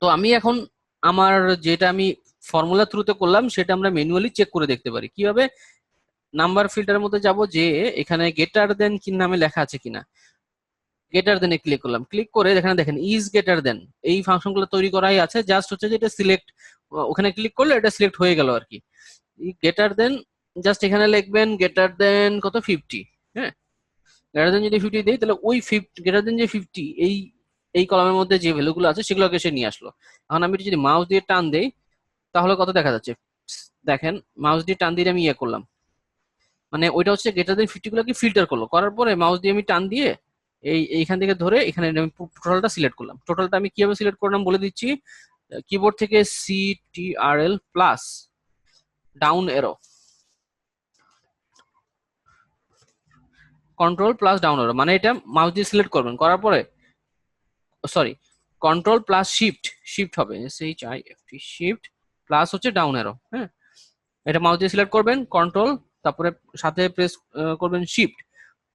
তো আমি এখন আমার যেটা আমি ফর্মুলা থ্রুতে করলাম সেটা আমরা ম্যানুয়ালি চেক করে দেখতে পারি কিভাবে। নাম্বার ফিল্টারের মধ্যে যাব, যে এখানে গেটার দেন কি নামে লেখা আছে কিনা, গেটার দেনে ক্লিক করলাম। ক্লিক করে এখানে দেখেন ইজ গেটার দেন, এই ফাংশনগুলো তৈরি করাই আছে, জাস্ট হচ্ছে যে এটা সিলেক্ট, ওখানে ক্লিক করলে এটা সিলেক্ট হয়ে গেল আর কি। গেটার দেন জাস্ট এখানে লিখবেন গেটার দেন কত 50। হ্যাঁ, গ্রেটার দেন যদি 50 দেই তাহলে ওই 50 গ্রেটার দেন যে 50 এই এই কলামের মধ্যে যে ভ্যালুগুলো আছে সেগুলোকে সে নিয়ে আসলো। এখন আমি যদি মাউস দিয়ে টান দেই তাহলে কত দেখা যাচ্ছে, দেখেন মাউস দিয়ে টান দিয়ে আমি ইয়ে করলাম, মানে ওইটা হচ্ছে গ্রেটার দেন 50 গুলোকে ফিল্টার করলো, করার পরে মাউস দিয়ে আমি টান দিয়ে এইখান থেকে ধরে এখানে আমি টোটালটা সিলেক্ট করলাম। টোটালটা আমি কিভাবে সিলেক্ট করলাম বলে দিচ্ছি, কিবোর্ড থেকে CTRL প্লাস ডাউন এরো, কন্ট্রোল প্লাস ডাউন এরো, মানে এটা মাউস দিয়ে সিলেক্ট করবেন, করার পরে sorry control plus shift, shift হবে SHIFT, শিফট প্লাস হচ্ছে ডাউন এরো। হ্যাঁ, এটা মাউস দিয়ে সিলেক্ট করবেন কন্ট্রোল, তারপরে সাথে প্রেস করবেন শিফট,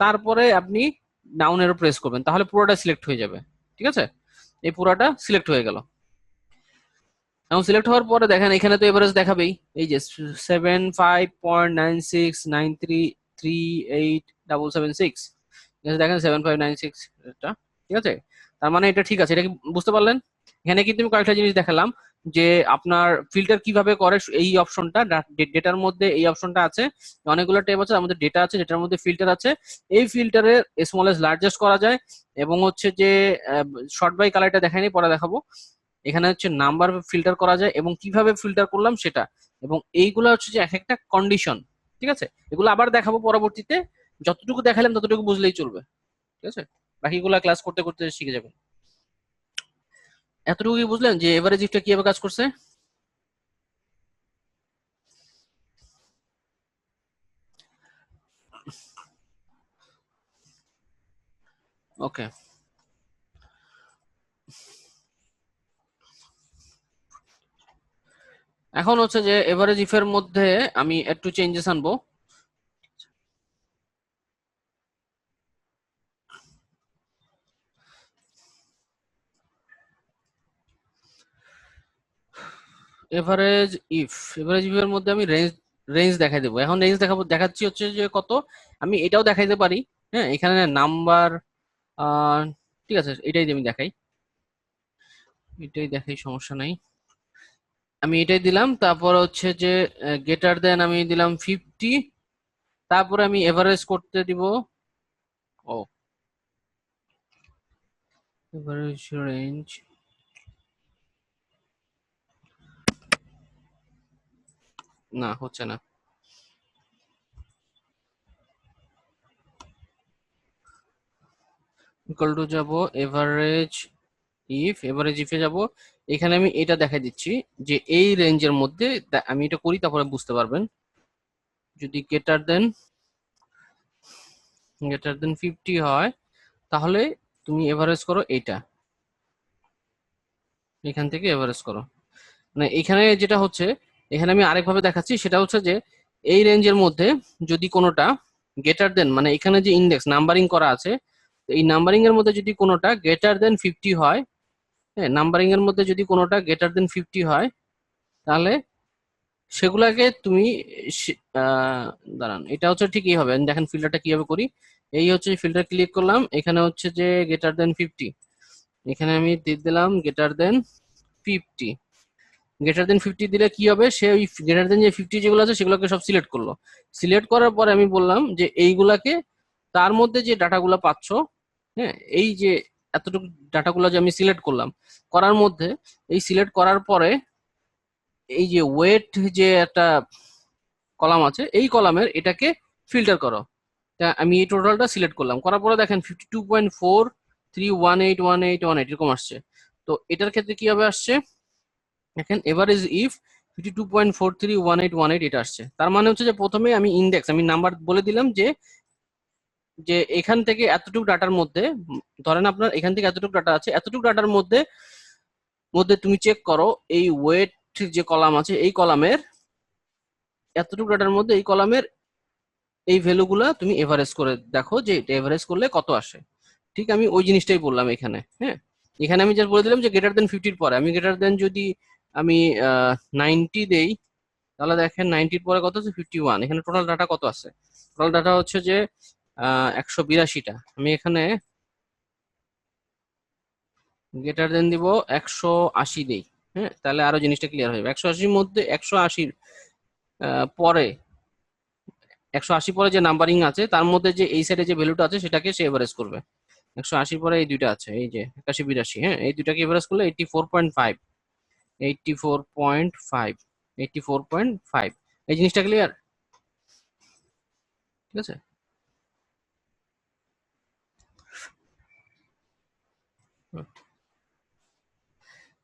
তারপরে আপনি ডাউন এরো প্রেস করবেন, তাহলে পুরোটা সিলেক্ট হয়ে যাবে। ঠিক আছে, এই পুরোটা সিলেক্ট হয়ে গেল। এখন সিলেক্ট হওয়ার পরে দেখেন এখানে তো এভারেজ দেখাবেই, এই যে 75.9693387776, দেখেন 7596 এটা। ঠিক আছে, তার মানে এটা ঠিক আছে, এটা কি বুঝতে পারলেন? এখানে কিন্তু আমি কয়েকটা জিনিস দেখালাম যে আপনার ফিল্টার কিভাবে করে, এই অপশনটা ডেটার মধ্যে এই অপশনটা আছে, অনেকগুলো ট্যাব আছে, আমাদের ডেটা আছে, ডেটার মধ্যে ফিল্টার আছে। এই ফিল্টারের স্মলেস্ট লার্জেস্ট করা যায়, এবং হচ্ছে যে শর্ট বাই কালারটা দেখাইনি, পরে দেখাবো। এখানে হচ্ছে নাম্বার ফিল্টার করা যায়, এবং কিভাবে ফিল্টার করলাম সেটা, এবং এইগুলো হচ্ছে যে এক একটা কন্ডিশন। ঠিক আছে, এগুলো আবার দেখাবো পরবর্তীতে, যতটুকু দেখালাম ততটুকু বুঝলেই চলবে। ঠিক আছে, বাকিগুলা ক্লাস করতে করতে শিখে যাবেন। এতটুকু কি বুঝলেন যে এভারেজ ইফটা কিভাবে কাজ করছে? ওকে, এখন হচ্ছে যে এভারেজ ইফের মধ্যে আমি একটু চেঞ্জেস আনবো। এভারেজ ইফ, এভারেজ ইফের মধ্যে আমি রেঞ্জ রেঞ্জ দেখাই দেবো। এখন রেঞ্জ দেখাবো, দেখাচ্ছি হচ্ছে যে কত, আমি এটাও দেখাইতে পারি। হ্যাঁ, এখানে নাম্বার, ঠিক আছে এটাই আমি দেখাই, এটাই দেখাই, সমস্যা নাই। আমি এটাই দিলাম, তারপর হচ্ছে যে গেটার দেন আমি দিলাম 50, তারপরে আমি এভারেজ করতে দিব। ও, এভারেজ রেঞ্জ, না হচ্ছে না। ইকুয়াল টু যাব এভারেজ ইফ, এভারেজ ইফে যাব, এখানে আমি এটা দেখাই দিচ্ছি যে এই রেঞ্জের মধ্যে, আমি এটা করি তারপরে বুঝতে পারবেন। যদি গেটার দেন 50 হয়, তাহলে তুমি এভারেজ করো এইটা, এখান থেকে এভারেজ করো। মানে এখানে যেটা হচ্ছে, এখানে আমি আরেকভাবে দেখাচ্ছি, সেটা হচ্ছে যে এই রেঞ্জের মধ্যে যদি কোনোটা গেটার দেন, মানে এখানে যে ইন্ডেক্স নাম্বারিং করা আছে, এই নাম্বারিং এর মধ্যে যদি কোনোটা গেটার দেন 50 হয়, হ্যাঁ নাম্বারিং এর মধ্যে যদি কোনোটা গেটার দেন 50 হয়, তাহলে সেগুলাকে তুমি দাঁড়ান, এটা হচ্ছে ঠিক এই হবে। আমি দেখেন ফিল্টারটা কিভাবে করি, এই হচ্ছে ফিল্টার ক্লিক করলাম, এখানে হচ্ছে যে গেটার দেন 50, এখানে আমি দিয়ে দিলাম গেটার দেন 50। গ্রেটার দেন 50 দিলে কি হবে, সে ওই গ্রেটার দেন যে 50 যেগুলো আছে সেগুলোকে সব সিলেক্ট করলো। সিলেক্ট করার পরে আমি বললাম যে এইগুলাকে, তার মধ্যে যে ডাটাগুলো পাচ্ছ, হ্যাঁ এই যে এতটুকু ডাটাগুলো যে আমি সিলেক্ট করলাম, করার মধ্যে এই সিলেক্ট করার পরে এই যে ওয়েট যে একটা কলাম আছে, এই কলামের এটাকে ফিল্টার করো। তা আমি এই টোটালটা সিলেক্ট করলাম, করার পরে দেখেন 52.43181818 এরকম আসছে। তো এটার ক্ষেত্রে কি হবে আসছে, দেখেন এভারেজ ইফ 52.431818 এটা আসছে। তার মানে হচ্ছে যে প্রথমে আমি ইন্ডেক্স, আমি নাম্বার বলে দিলাম যে যে এখান থেকে এতটুকু ডাটার মধ্যে, ধরেন আপনার এখান থেকে এতটুকু ডাটা আছে, এতটুকু ডাটার মধ্যে মধ্যে তুমি চেক করো এই ওয়েট যে কলাম আছে, এই কলামের এতটুকু ডাটার মধ্যে এই কলামের এই ভ্যালুগুলা তুমি এভারেজ করে দেখো যে এটা এভারেজ করলে কত আসে। ঠিক আমি ওই জিনিসটাই বললাম এখানে। হ্যাঁ, এখানে আমি জাস্ট বলে দিলাম যে গ্রেটার দেন 50-র পরে, আমি গ্রেটার দেন যদি আমি 90 দেই, তাহলে দেখেন 90-র পরে কত আছে, 51। এখানে টোটাল ডাটা কত আছে, টোটাল ডাটা হচ্ছে যে 182টা। আমি এখানে গ্রেটার দেন দিব 180 দেই। হ্যাঁ, তাহলে আরো জিনিসটা ক্লিয়ার হয়ে যাবে। 180-র মধ্যে 180 পরে 180 পরে যে নাম্বারিং আছে তার মধ্যে যে এই সাইডে যে ভ্যালুটা আছে সেটাকে সে এভারেজ করবে। 180 পরে এই দুইটা আছে, এই যে 81 82, হ্যাঁ, এই দুটাকে এভারেজ করলে 84.5, 84.5, 84.5। এই জিনিসটা ক্লিয়ার? ঠিক আছে। হুম,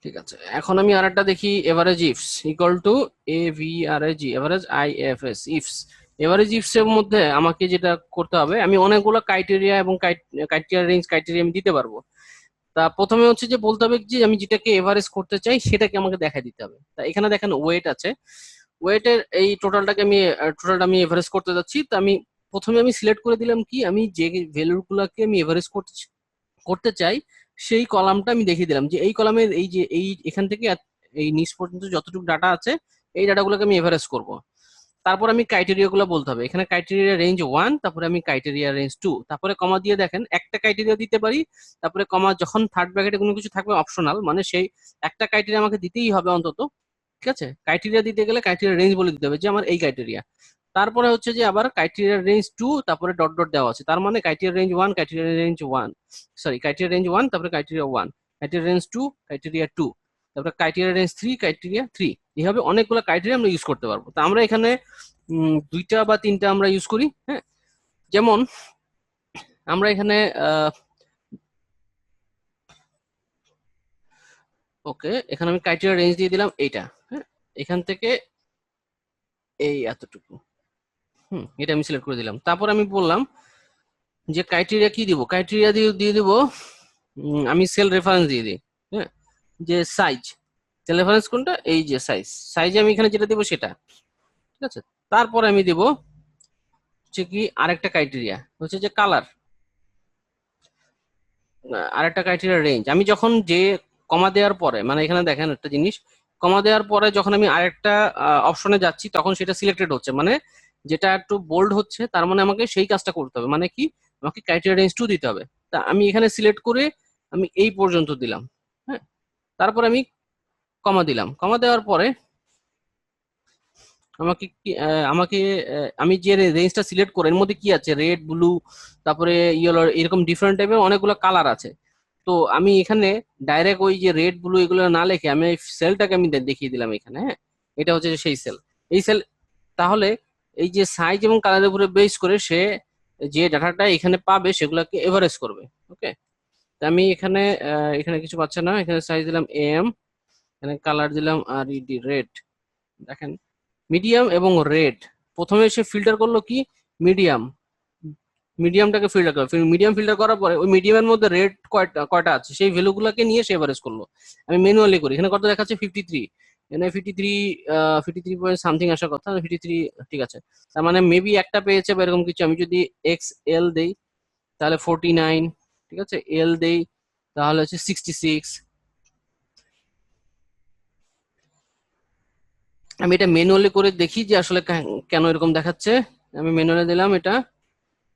ঠিক আছে, এখন আমি আরেকটা দেখি, average ifs equal two AVRAG, average IFS ifs. Average ifs এর মধ্যে আমাকে যেটা করতে হবে, আমি অনেকগুলো ক্রাইটেরিয়া এবং ক্রাইটেরিয়া রেঞ্জ ক্রাইটেরিয়া আমি দিতে পারবো। তা প্রথমে হচ্ছে যে বলতে হবে যে আমি যেটাকে এভারেজ করতে চাই সেটাকে আমাকে দেখা দিতে হবে। তা এখানে দেখেন ওয়েট আছে, ওয়েটের এই টোটালটা আমি এভারেজ করতে যাচ্ছি। তো আমি প্রথমে আমি সিলেক্ট করে দিলাম কি, আমি যে ভ্যালু গুলাকে আমি এভারেজ করতে করতে চাই সেই কলামটা আমি দেখিয়ে দিলাম যে এই কলামের এই যে এই এখান থেকে এই নিচ পর্যন্ত যতটুকু ডাটা আছে এই ডাটাগুলোকে আমি এভারেজ করব। তারপর আমি ক্রাইটেরিয়া গুলো বলতে হবে, এখানে ক্রাইটেরিয়া রেঞ্জ 1, তারপরে আমি ক্রাইটেরিয়া রেঞ্জ 2, তারপরে কমা দিয়ে দেখেন একটা ক্রাইটেরিয়া দিতে পারি, তারপরে কমা যখন থার্ড ব্র্যাকেটে কোনো কিছু থাকবে অপশনাল, মানে সেই একটা ক্রাইটেরিয়া আমাকে দিতেই হবে অন্তত। ঠিক আছে, ক্রাইটেরিয়া দিতে গেলে ক্রাইটেরিয়া রেঞ্জ বলে দিতে হবে যে আমার এই ক্রাইটেরিয়া। তারপরে হচ্ছে যে আবার ক্রাইটেরিয়া রেঞ্জ 2, তারপরে ডট ডট দেওয়া আছে, তার মানে criteria range 1, criteria range 1, sorry criteria range 1, তারপরে ক্রাইটেরিয়া 1, ক্রাইটেরিয়া রেঞ্জ 2, ক্রাইটেরিয়া 2, তারপরে ক্রাইটেরিয়া রেঞ্জ 3, ক্রাইটেরিয়া 3। এইভাবে অনেকগুলো ক্রাইটেরিয়া আমরা ইউজ করতে পারবো। তো আমরা এখানে দুইটা বা তিনটা আমরা ইউজ করি। হ্যাঁ, যেমন আমরা এখানে ওকে, এখানে আমি ক্রাইটেরিয়া রেঞ্জ দিয়ে দিলাম এইটা। হ্যাঁ, এখান থেকে এই এতটুকু, এটা আমি সিলেক্ট করে দিলাম। তারপর আমি বললাম যে ক্রাইটেরিয়া কি দিব, ক্রাইটেরিয়া দিয়ে দিয়ে দিব আমি সেল রেফারেন্স দিয়ে দিই। হ্যাঁ, যে সাইজ, সেল রেফারেন্স কোনটা, এই যে সাইজ, সাইজে আমি এখানে যেটা দিব সেটা। ঠিক আছে, তারপরে আমি দিব হচ্ছে কি আরেকটা ক্রাইটেরিয়া হচ্ছে যে কালার, আরেকটা ক্রাইটেরিয়া রেঞ্জ। আমি যখন যে কমা দেওয়ার পরে, মানে এখানে দেখেন একটা জিনিস, কমা দেওয়ার পরে যখন আমি আরেকটা অপশনে যাচ্ছি তখন সেটা সিলেক্টেড হচ্ছে, মানে যেটা একটু বোল্ড হচ্ছে তার মানে আমাকে সেই কাজটা করতে হবে, মানে কি আমাকে ক্রাইটেরিয়া রেঞ্জ 2 দিতে হবে। তা আমি এখানে সিলেক্ট করে আমি এই পর্যন্ত দিলাম। হ্যাঁ, তারপর আমি কমা দিলাম, কমা দেওয়ার পরে আমাকে আমাকে আমি যে রেঞ্জটা সিলেক্ট করে এর মধ্যে কি আছে, রেড, ব্লু, তারপরে ইয়েলো, এরকম ডিফারেন্ট টাইপের অনেকগুলো কালার আছে। তো আমি এখানে ডাইরেক্ট ওই যে রেড ব্লু এগুলো না লিখে আমি সেলটাকে আমি দেখিয়ে দিলাম এখানে। হ্যাঁ, এটা হচ্ছে যে সেই সেল, এই সেল। তাহলে এই যে সাইজ এবং কালারের উপরে বেস করে সে যে ডাটাটা এখানে পাবে সেগুলোকে এভারেজ করবে। ওকে, আমি এখানে এখানে কিছু পাচ্ছে না, এখানে সাইজ দিলাম এম, এখানে কালার দিলাম আর ইডি রেড। দেখেন মিডিয়াম এবং রেড, প্রথমে সে ফিল্টার করলো কি মিডিয়াম, মিডিয়ামটাকে ফিল্টার করো, মিডিয়াম ফিল্টার করার পরে ওই মিডিয়ামের মধ্যে রেড কয়টা কয়টা আছে সেই ভ্যালুগুলোকে নিয়ে সে এভারেজ করলো। আমি ম্যানুয়ালি করি, এখানে কত দেখাচ্ছে 53, এখানে 53, 53 পয়েন্ট সামথিং আসার কথা, 53। ঠিক আছে, তার মানে মেবি একটা পেয়েছে বা এরকম কিছু। আমি যদি এক্স এল দেই তাহলে 49, ঠিক আছে, এল দেই তাহলে হচ্ছে 66। আমি এটা ম্যানুয়ালি করে দেখি যে আসলে কেন এরকম দেখাচ্ছে। আমি ম্যানুয়ালি দিলাম এটা।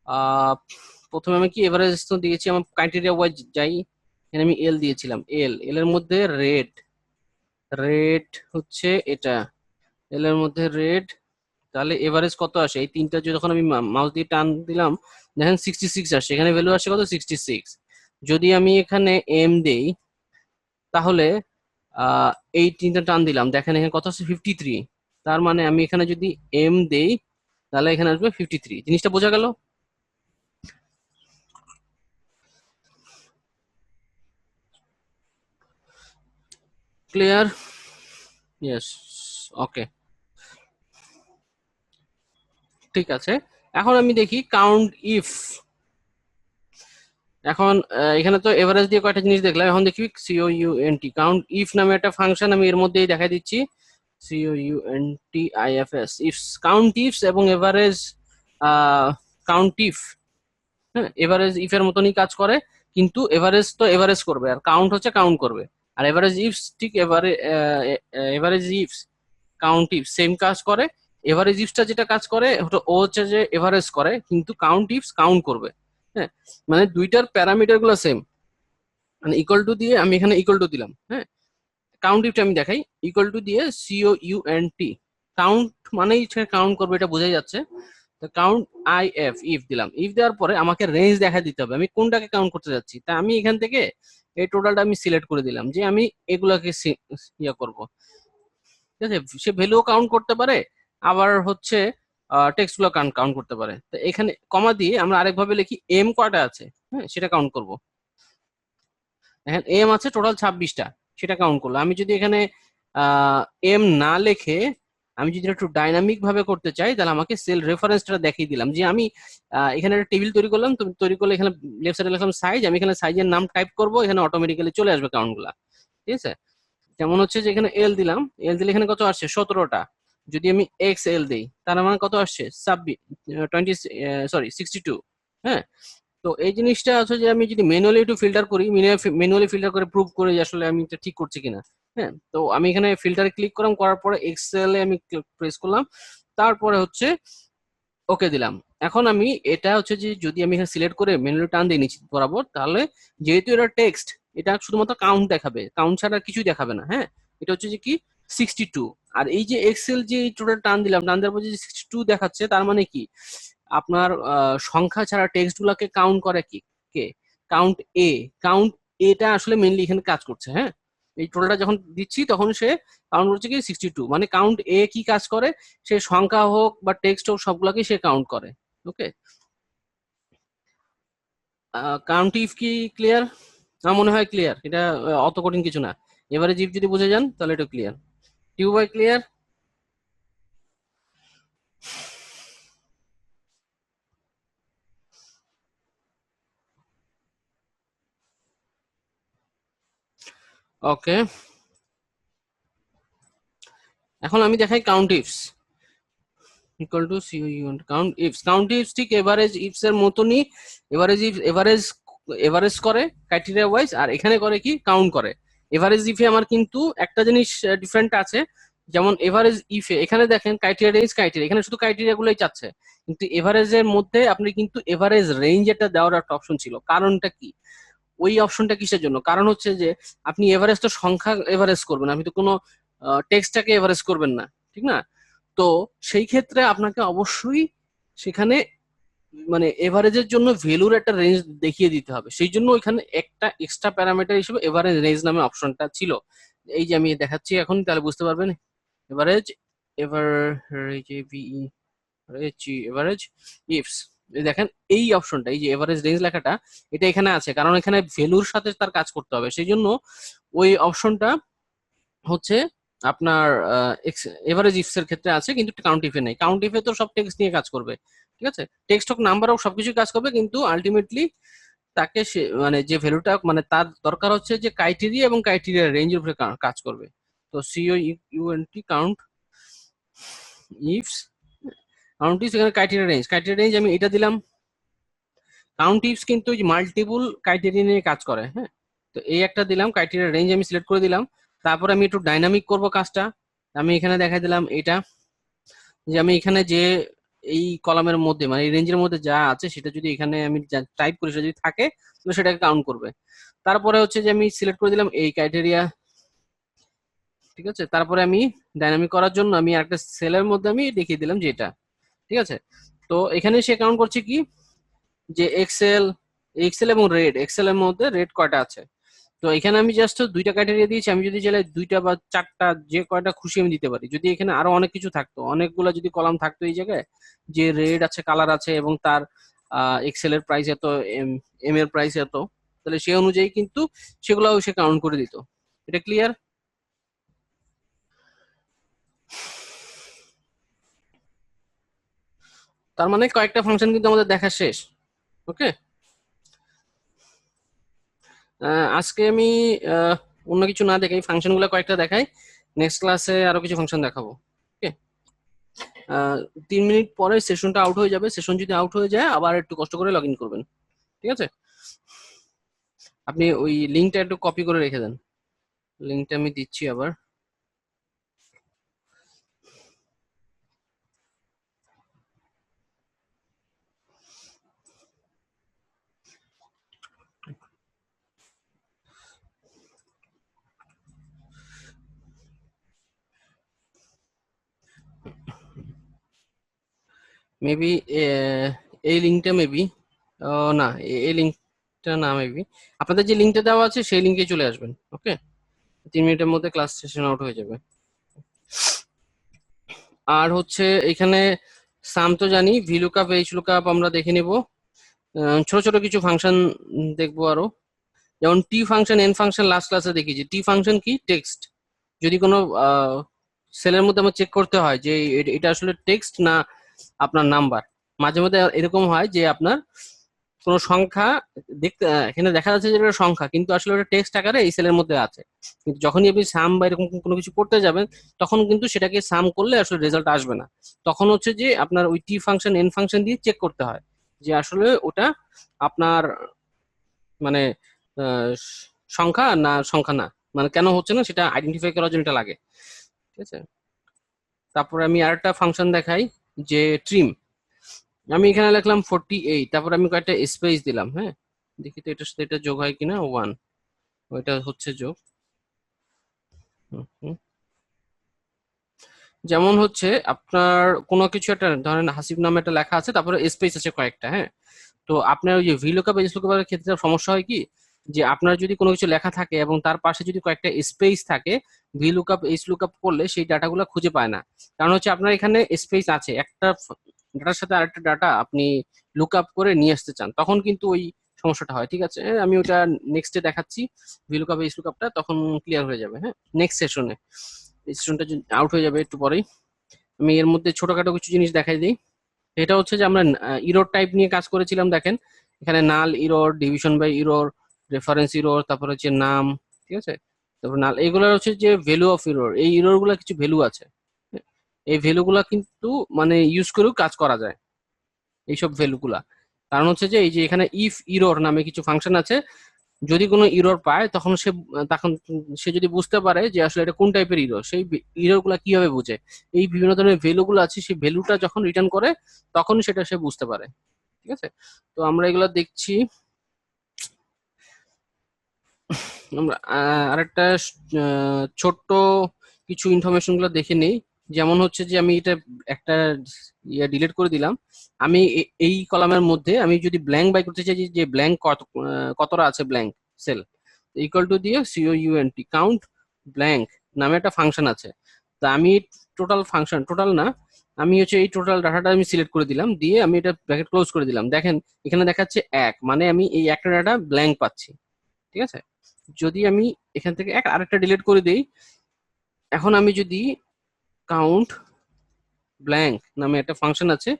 আহ প্রথমে আমি কি এভারেজ তো দিয়েছি, আমার ক্রাইটেরিয়া ওয়াইজ যাই, এখানে আমি এল দিয়েছিলাম, এল এল এর মধ্যে রেড, রেড হচ্ছে এটা, এল এর মধ্যে রেড। তাহলে এভারেজ কত আসে, এই তিনটা যখন আমি মাউস দিয়ে টান দিলাম দেখেন 66 আসে, এখানে ভ্যালু আসে কত 66। যদি আমি এখানে এম দেই তাহলে আহ এই তিনটা টান দিলাম, দেখেন এখানে কত আছে 53। তার মানে আমি এখানে যদি এম দেই তাহলে এখানে আসবে 53। জিনিসটা বোঝা গেল? ক্লিয়ার? ইয়েস। ওকে, ঠিক আছে। এখন আমি দেখি কাউন্ট ইফ। এখন এখানে তো এভারেজ দিয়ে কয়টা জিনিস দেখলাম, এখন দেখি COUNT কাউন্ট ইফ নামে একটা ফাংশন আমি এর মধ্যেই দেখা দিচ্ছি। COUNTIFS ইফস, কাউন্ট ইফস এবং এভারেজ কাউন্ট ইফ। হ্যাঁ, এভারেজ ইফ এর মতনই কাজ করে, কিন্তু এভারেজ তো এভারেজ করবে আর কাউন্ট হচ্ছে কাউন্ট করবে। আর এভারেজ ইফস ঠিক average ifs count if same কাজ করে। এভারেজ ইফসটা যেটা কাজ করে ওটা ও হচ্ছে যে এভারেজ করে, কিন্তু কাউন্ট ইফস কাউন্ট করবে। হ্যাঁ, মানে দুইটার প্যারামিটার গুলো সেম। মানে ইকুয়াল টু দিয়ে আমি এখানে ইকুয়াল টু দিলাম। হ্যাঁ, কাউন্ট ইফটা আমি দেখাই, ইকুয়াল টু দিয়ে COUNT, কাউন্ট মানেই কাউন্ট করবে, এটা বোঝাই যাচ্ছে। তো কাউন্ট ইফ দিলাম, ইফ দেওয়ার পরে আমাকে রেঞ্জ দেখা দিতে হবে আমি কোনটাকে কাউন্ট করতে যাচ্ছি। তা আমি এখান থেকে এই টোটালটা আমি সিলেক্ট করে দিলাম যে আমি এগুলাকে ইয়া করব। ঠিক আছে, সে ভ্যালুও কাউন্ট করতে পারে, আবার হচ্ছে টেক্সট গুলো কাউন্ট করতে পারে। তো এখানে কমা দিয়ে আমরা আরেকভাবে লিখি এম কয়টা আছে, হ্যাঁ সেটা কাউন্ট করব। এখন এম আছে টোটাল 26টা, সেটা কাউন্ট করলো। আমি যদি এখানে এম না লিখে আমি যদি একটু ডাইনামিক ভাবে করতে চাই, তাহলে আমাকে সেল রেফারেন্সটা দেখিয়ে দিলাম যে আমি এখানে একটা টেবিল তৈরি করলাম। তো তৈরি করলে এখানে লেফট সাইডে লিখলাম সাইজ, আমি এখানে সাইজের নাম টাইপ করব, এখানে অটোমেটিক্যালি চলে আসবে কাউন্ট গুলা। ঠিক আছে, যেমন হচ্ছে যে এখানে এল দিলাম, এল দিলে এখানে কত আসছে 17টা। যদি আমি এক্স এল দিই তার মানে কত আসছে 62। হ্যাঁ, তো এই জিনিসটা আছে যে আমি যদি ম্যানুয়ালি একটু ফিল্টার করি, ম্যানুয়ালি ফিল্টার করে প্রুভ করে যে আসলে আমি এটা ঠিক করছি কিনা। হ্যাঁ, তো আমি এখানে ফিল্টারে ক্লিক করলাম, করার পরে এক্সেল এ আমি প্রেস করলাম, তারপরে হচ্ছে ওকে দিলাম। এখন আমি এটা হচ্ছে যে যদি আমি এখানে সিলেক্ট করে ম্যানুয়ালি টান দিই নিচে বরাবর, তাহলে যেহেতু এটা টেক্সট, এটা শুধুমাত্র কাউন্ট দেখাবে, কাউন্ট ছাড়া কিছুই দেখাবে না। হ্যাঁ, এটা হচ্ছে যে কি 62। আর এই যে এক্সেল যে টোটাল টান দিলাম, টান দেওয়ার পর যে 62 দেখাচ্ছে, তার মানে কি আপনার সংখ্যা ছাড়া টেক্সট গুলাকে কাউন্ট করে কি কে, কাউন্ট এ। কাউন্ট এটা আসলে মেইনলি এখানে কাজ করছে। হ্যাঁ, এই টোটালটা যখন দিচ্ছি তখন সে কাউন্ট করছে কি 62, মানে কাউন্ট এ কি কাজ করে, সে সংখ্যা হোক বা টেক্সট হোক সবগুলাকে সে কাউন্ট করে। ওকে, কাউন্ট ইফ কি ক্লিয়ার? আমার মনে হয় ক্লিয়ার, এটা অত কঠিন কিছু না। এবারে জিপ যদি বুঝে যান তাহলে এটা ক্লিয়ার। টিউ বাই ক্লিয়ার? ওকে, এখন আমি দেখাই countifs equal to COUNT countifs. Countifs ঠিক এভারেজ ইফস এর মতনই, এভারেজ করে ক্রাইটেরিয়া ওয়াইজ, আর এখানে করে কি কাউন্ট করে। এভারেজ ইফে আমার কিন্তু একটা জিনিস ডিফারেন্ট আছে, যেমন এভারেজ ইফে এখানে দেখেন ক্রাইটেরিয়া রেঞ্জ, ক্রাইটেরিয়া এখানে শুধু ক্রাইটেরিয়া গুলোই চাচ্ছে, কিন্তু এভারেজের মধ্যে আপনি কিন্তু এভারেজ রেঞ্জ একটা দেওয়ার একটা অপশন ছিল। কারণটা কি, ওই অপশনটা কিসের জন্য, কারণ হচ্ছে যে আপনি এভারেজ তো সংখ্যা এভারেজ করবেন, আপনি তো কোনো টেক্সটটাকে এভারেজ করবেন না, ঠিক না? তো সেই ক্ষেত্রে আপনাকে অবশ্যই সেখানে মানে এভারেজের জন্য ভ্যালুর একটা রেঞ্জ দেখিয়ে দিতে হবে, সেই জন্য ওইখানে একটা এক্সট্রা প্যারামিটার হিসেবে এভারেজ রেঞ্জ নামে অপশনটা ছিল। এই যে আমি দেখাচ্ছি এখন, তাহলে বুঝতে পারবেন। এভারেজ, এভারেজ এভারেজ ইফস, দেখেন এই অপশনটা, এই যে এভারেজ রেঞ্জ লেখাটা, এটা এখানে আছে কারণ এখানে ভ্যালুর সাথে তার কাজ করতে হবে, সেই জন্য ওই অপশনটা হচ্ছে আপনার এভারেজ ইফস এর ক্ষেত্রে আছে, কিন্তু কাউন্ট ইফে নেই। কাউন্ট ইফে তো সব টেক্সট নিয়ে কাজ করবে। ঠিক আছে, টেক্সট হোক নাম্বার হোক সবকিছু কাজ করবে, কিন্তু আলটিমেটলি তাকে সে মানে যে ভ্যালুটা মানে তার দরকার হচ্ছে যে ক্রাইটেরিয়া এবং ক্রাইটেরিয়া রেঞ্জের উপরে কাজ করবে। তো COUNT countifs, count ifs এখানে ক্রাইটেরিয়া রেঞ্জ, ক্রাইটেরিয়া রেঞ্জ আমি এটা দিলাম। কাউন্ট ইফস কিন্তু মাল্টিপল ক্রাইটেরিয়া নিয়ে কাজ করে। হ্যাঁ, তো এই একটা দিলাম, ক্রাইটেরিয়া রেঞ্জ আমি সিলেক্ট করে দিলাম। তারপর আমি একটু ডাইনামিক করব কাজটা, আমি এখানে দেখাই দিলাম এটা, যে আমি এখানে যে এই কলামের মধ্যে মানে এই রেঞ্জের মধ্যে যা আছে সেটা যদি এখানে আমি টাইপ করি সেটা যদি থাকে তাহলে সেটাকে কাউন্ট করবে। তারপরে হচ্ছে যে আমি সিলেক্ট করে দিলাম এই ক্রাইটেরিয়া। ঠিক আছে, তারপরে আমি ডাইনামিক করার জন্য আমি একটা সেলের মধ্যে আমি দেখিয়ে দিলাম যে এটা। ঠিক আছে, তো এখানে সে কাউন্ট করছে কি যে এক্সেল, এক্সেল এবং রেড, এক্সেল এর মধ্যে রেড কয়টা আছে। তো এখানে আমি জাস্ট দুইটা ক্রাইটেরিয়া দিয়েছি, আমি যদি চাইলে দুইটা বা চারটা যে কয়টা খুশি আমি দিতে পারি। যদি এখানে আরো অনেক কিছু থাকতো, অনেকগুলো যদি কলাম থাকতো এই জায়গায়, যে রেড আছে, কালার আছে এবং তার এক্সেল এর প্রাইস এত, এম এম এর প্রাইস এত, তাহলে সেই অনুযায়ী কিন্তু সেগুলোও সে কাউন্ট করে দিত। এটা ক্লিয়ার? তার মানে কয়েকটা ফাংশন কিন্তু আমাদের দেখা শেষ। ওকে, আজকে আমি আহ, অন্য কিছু না দেখাই, ফাংশন গুলো কয়েকটা দেখাই। নেক্সট ক্লাসে আরো কিছু ফাংশন দেখাবো। ওকে, 3 মিনিট পরে সেশনটা আউট হয়ে যাবে। সেশন যদি আউট হয়ে যায় আবার একটু কষ্ট করে লগ ইন করবেন। ঠিক আছে, আপনি ওই লিঙ্কটা একটু কপি করে রেখে দেন। লিঙ্কটা আমি দিচ্ছি আবার। মেবি এই লিঙ্কটা মেবি, না, এই লিঙ্কটা না, মেবি আপনাদের যে লিঙ্কটা দেওয়া আছে সেই লিঙ্কে চলে আসবেন। ওকে, 3 মিনিটের মধ্যে ক্লাস সেশন আউট হয়ে যাবে। আর হচ্ছে এখানে সাম তো জানি, ভিলুকাপ এইচলুকাপ আমরা দেখে নেব। ছোট ছোট কিছু ফাংশন দেখবো আরো, যেমন টি ফাংশন, এন ফাংশন লাস্ট ক্লাসে দেখিয়েছি। টি ফাংশন কি? টেক্সট। যদি কোনো সেলের মধ্যে আমার চেক করতে হয় যে এটা আসলে টেক্সট না আপনার নাম্বার। মাঝে মধ্যে এরকম হয় যে আপনার কোনো সংখ্যা দেখতে, এখানে দেখা যাচ্ছে যে এটা সংখ্যা, কিন্তু আসলে ওটা টেক্সট আকারে এই সেলের মধ্যে আছে। কিন্তু যখনই আপনি সাম বা এরকম কোনো কিছু করতে যাবেন, তখন কিন্তু সেটাকে সাম করলে আসলে রেজাল্ট আসবে না। তখন হচ্ছে যে আপনার ওই টি ফাংশন, এন ফাংশন দিয়ে চেক করতে হয় যে আসলে ওটা আপনার মানে আহ, সংখ্যা না সংখ্যা না, মানে কেন হচ্ছে না সেটা আইডেন্টিফাই করার জন্য এটা লাগে। ঠিক আছে, তারপরে আমি আরেকটা ফাংশন দেখাই, যে ট্রিম। আমি এখানে লিখলাম 48, তারপর আমি কয়েকটা স্পেস দিলাম। হ্যাঁ, দেখি তো এটার সাথে এটা যোগ হয় কিনা। 1, ওইটা হচ্ছে যোগ। হুম, হুম। যেমন হচ্ছে আপনার কোনো কিছু একটা ধরেন হাসিব নামে একটা লেখা আছে, তারপরে স্পেস আছে কয়েকটা। হ্যাঁ, তো আপনার ওই যে ভিলুকআপ এইচলুকআপের ক্ষেত্রে সমস্যা হয় কি, যে আপনার যদি কোনো কিছু লেখা থাকে এবং তার পাশে যদি কয়েকটা স্পেস থাকে, ভিলুকআপ এইচলুকআপ করলে সেই ডাটাগুলো খুঁজে পায় না। কারণ হচ্ছে আপনার এখানে স্পেস আছে, একটা ডাটার সাথে আরেকটা ডাটা আপনি লুকআপ করে নিয়ে আসতে চান, তখন কিন্তু ওই সমস্যাটা হয়। ঠিক আছে, আমি ওটা নেক্সটে দেখাচ্ছি। ভিলুকআপ এইচলুকআপটা তখন ক্লিয়ার হয়ে যাবে। হ্যাঁ, নেক্সট সেশনে, এই সেশনটা আউট হয়ে যাবে একটু পরেই। আমি এর মধ্যে ছোটখাটো কিছু জিনিস দেখাই দিই। এটা হচ্ছে যে আমরা ইরর টাইপ নিয়ে কাজ করেছিলাম। দেখেন এখানে null error, division by error, reference error, তারপর হচ্ছে নাম। ঠিক আছে, তারপর নাল, এগুলো হচ্ছে যে ভ্যালু অফ ইরর। এই ইরর গুলা কিছু ভ্যালু আছে, এই ভ্যালু গুলা কিন্তু মানে ইউজ করেও কাজ করা যায়, এইসব ভ্যালু গুলা। কারণ হচ্ছে যে এই যে এখানে ইফ ইরর নামে কিছু ফাংশন আছে, যদি কোনো ইরর পায় তখন তখন সে যদি বুঝতে পারে যে আসলে এটা কোন টাইপের ইরর, সেই ইরর গুলা কিভাবে বুঝে, এই বিভিন্ন ধরনের ভ্যালু গুলো আছে, সেই ভ্যালুটা যখন রিটার্ন করে তখন সেটা সে বুঝতে পারে। ঠিক আছে, তো আমরা এগুলো দেখছি। আমরা আরেকটা ছোট্ট কিছু ইনফরমেশন গুলো দেখে নিই। যেমন হচ্ছে যে আমি এটা একটা ডিলিট করে দিলাম। আমি এই কলামের মধ্যে আমি যদি ব্ল্যাঙ্ক বাই করতে চাই, যে ব্ল্যাঙ্ক কতটা আছে ব্ল্যাঙ্ক সেল, ইকুয়াল টু দিয়ে COUNT কাউন্ট ব্ল্যাঙ্ক নামে একটা ফাংশন আছে। তা আমি টোটাল ফাংশন, টোটাল না, আমি হচ্ছে এই টোটাল ডাটাটা আমি সিলেক্ট করে দিলাম, দিয়ে আমি এটা ব্র্যাকেট ক্লোজ করে দিলাম। দেখেন এখানে দেখাচ্ছে 1, মানে আমি এই একটা ডাটা ব্ল্যাঙ্ক পাচ্ছি। ঠিক আছে, যদি আমি এখান থেকে আরেকটা ডিলিট করে দিই, এখন আমি যদি কাউন্ট ব্ল্যাঙ্ক নামে একটা ফাংশন আছে,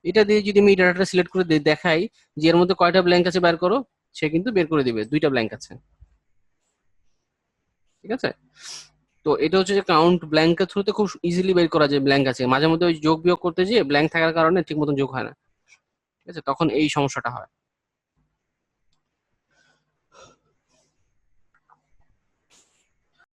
এটা দিয়ে যদি আমি ডাটাটা সিলেক্ট করে দেখাই যে এর মধ্যে কয়টা ব্ল্যাঙ্ক আছে বের করো, সে কিন্তু বের করে দিবে 2টা ব্ল্যাঙ্ক আছে। ঠিক আছে, তো এটা হচ্ছে যে কাউন্ট ব্ল্যাঙ্কের থ্রুতে খুব ইজিলি বের করা যায় ব্ল্যাঙ্ক আছে। মাঝে মধ্যে ওই যোগ বিয়োগ করতে যেয়ে ব্ল্যাঙ্ক থাকার কারণে ঠিক মতন যোগ হয় না। ঠিক আছে, তখন এই সমস্যাটা হয়।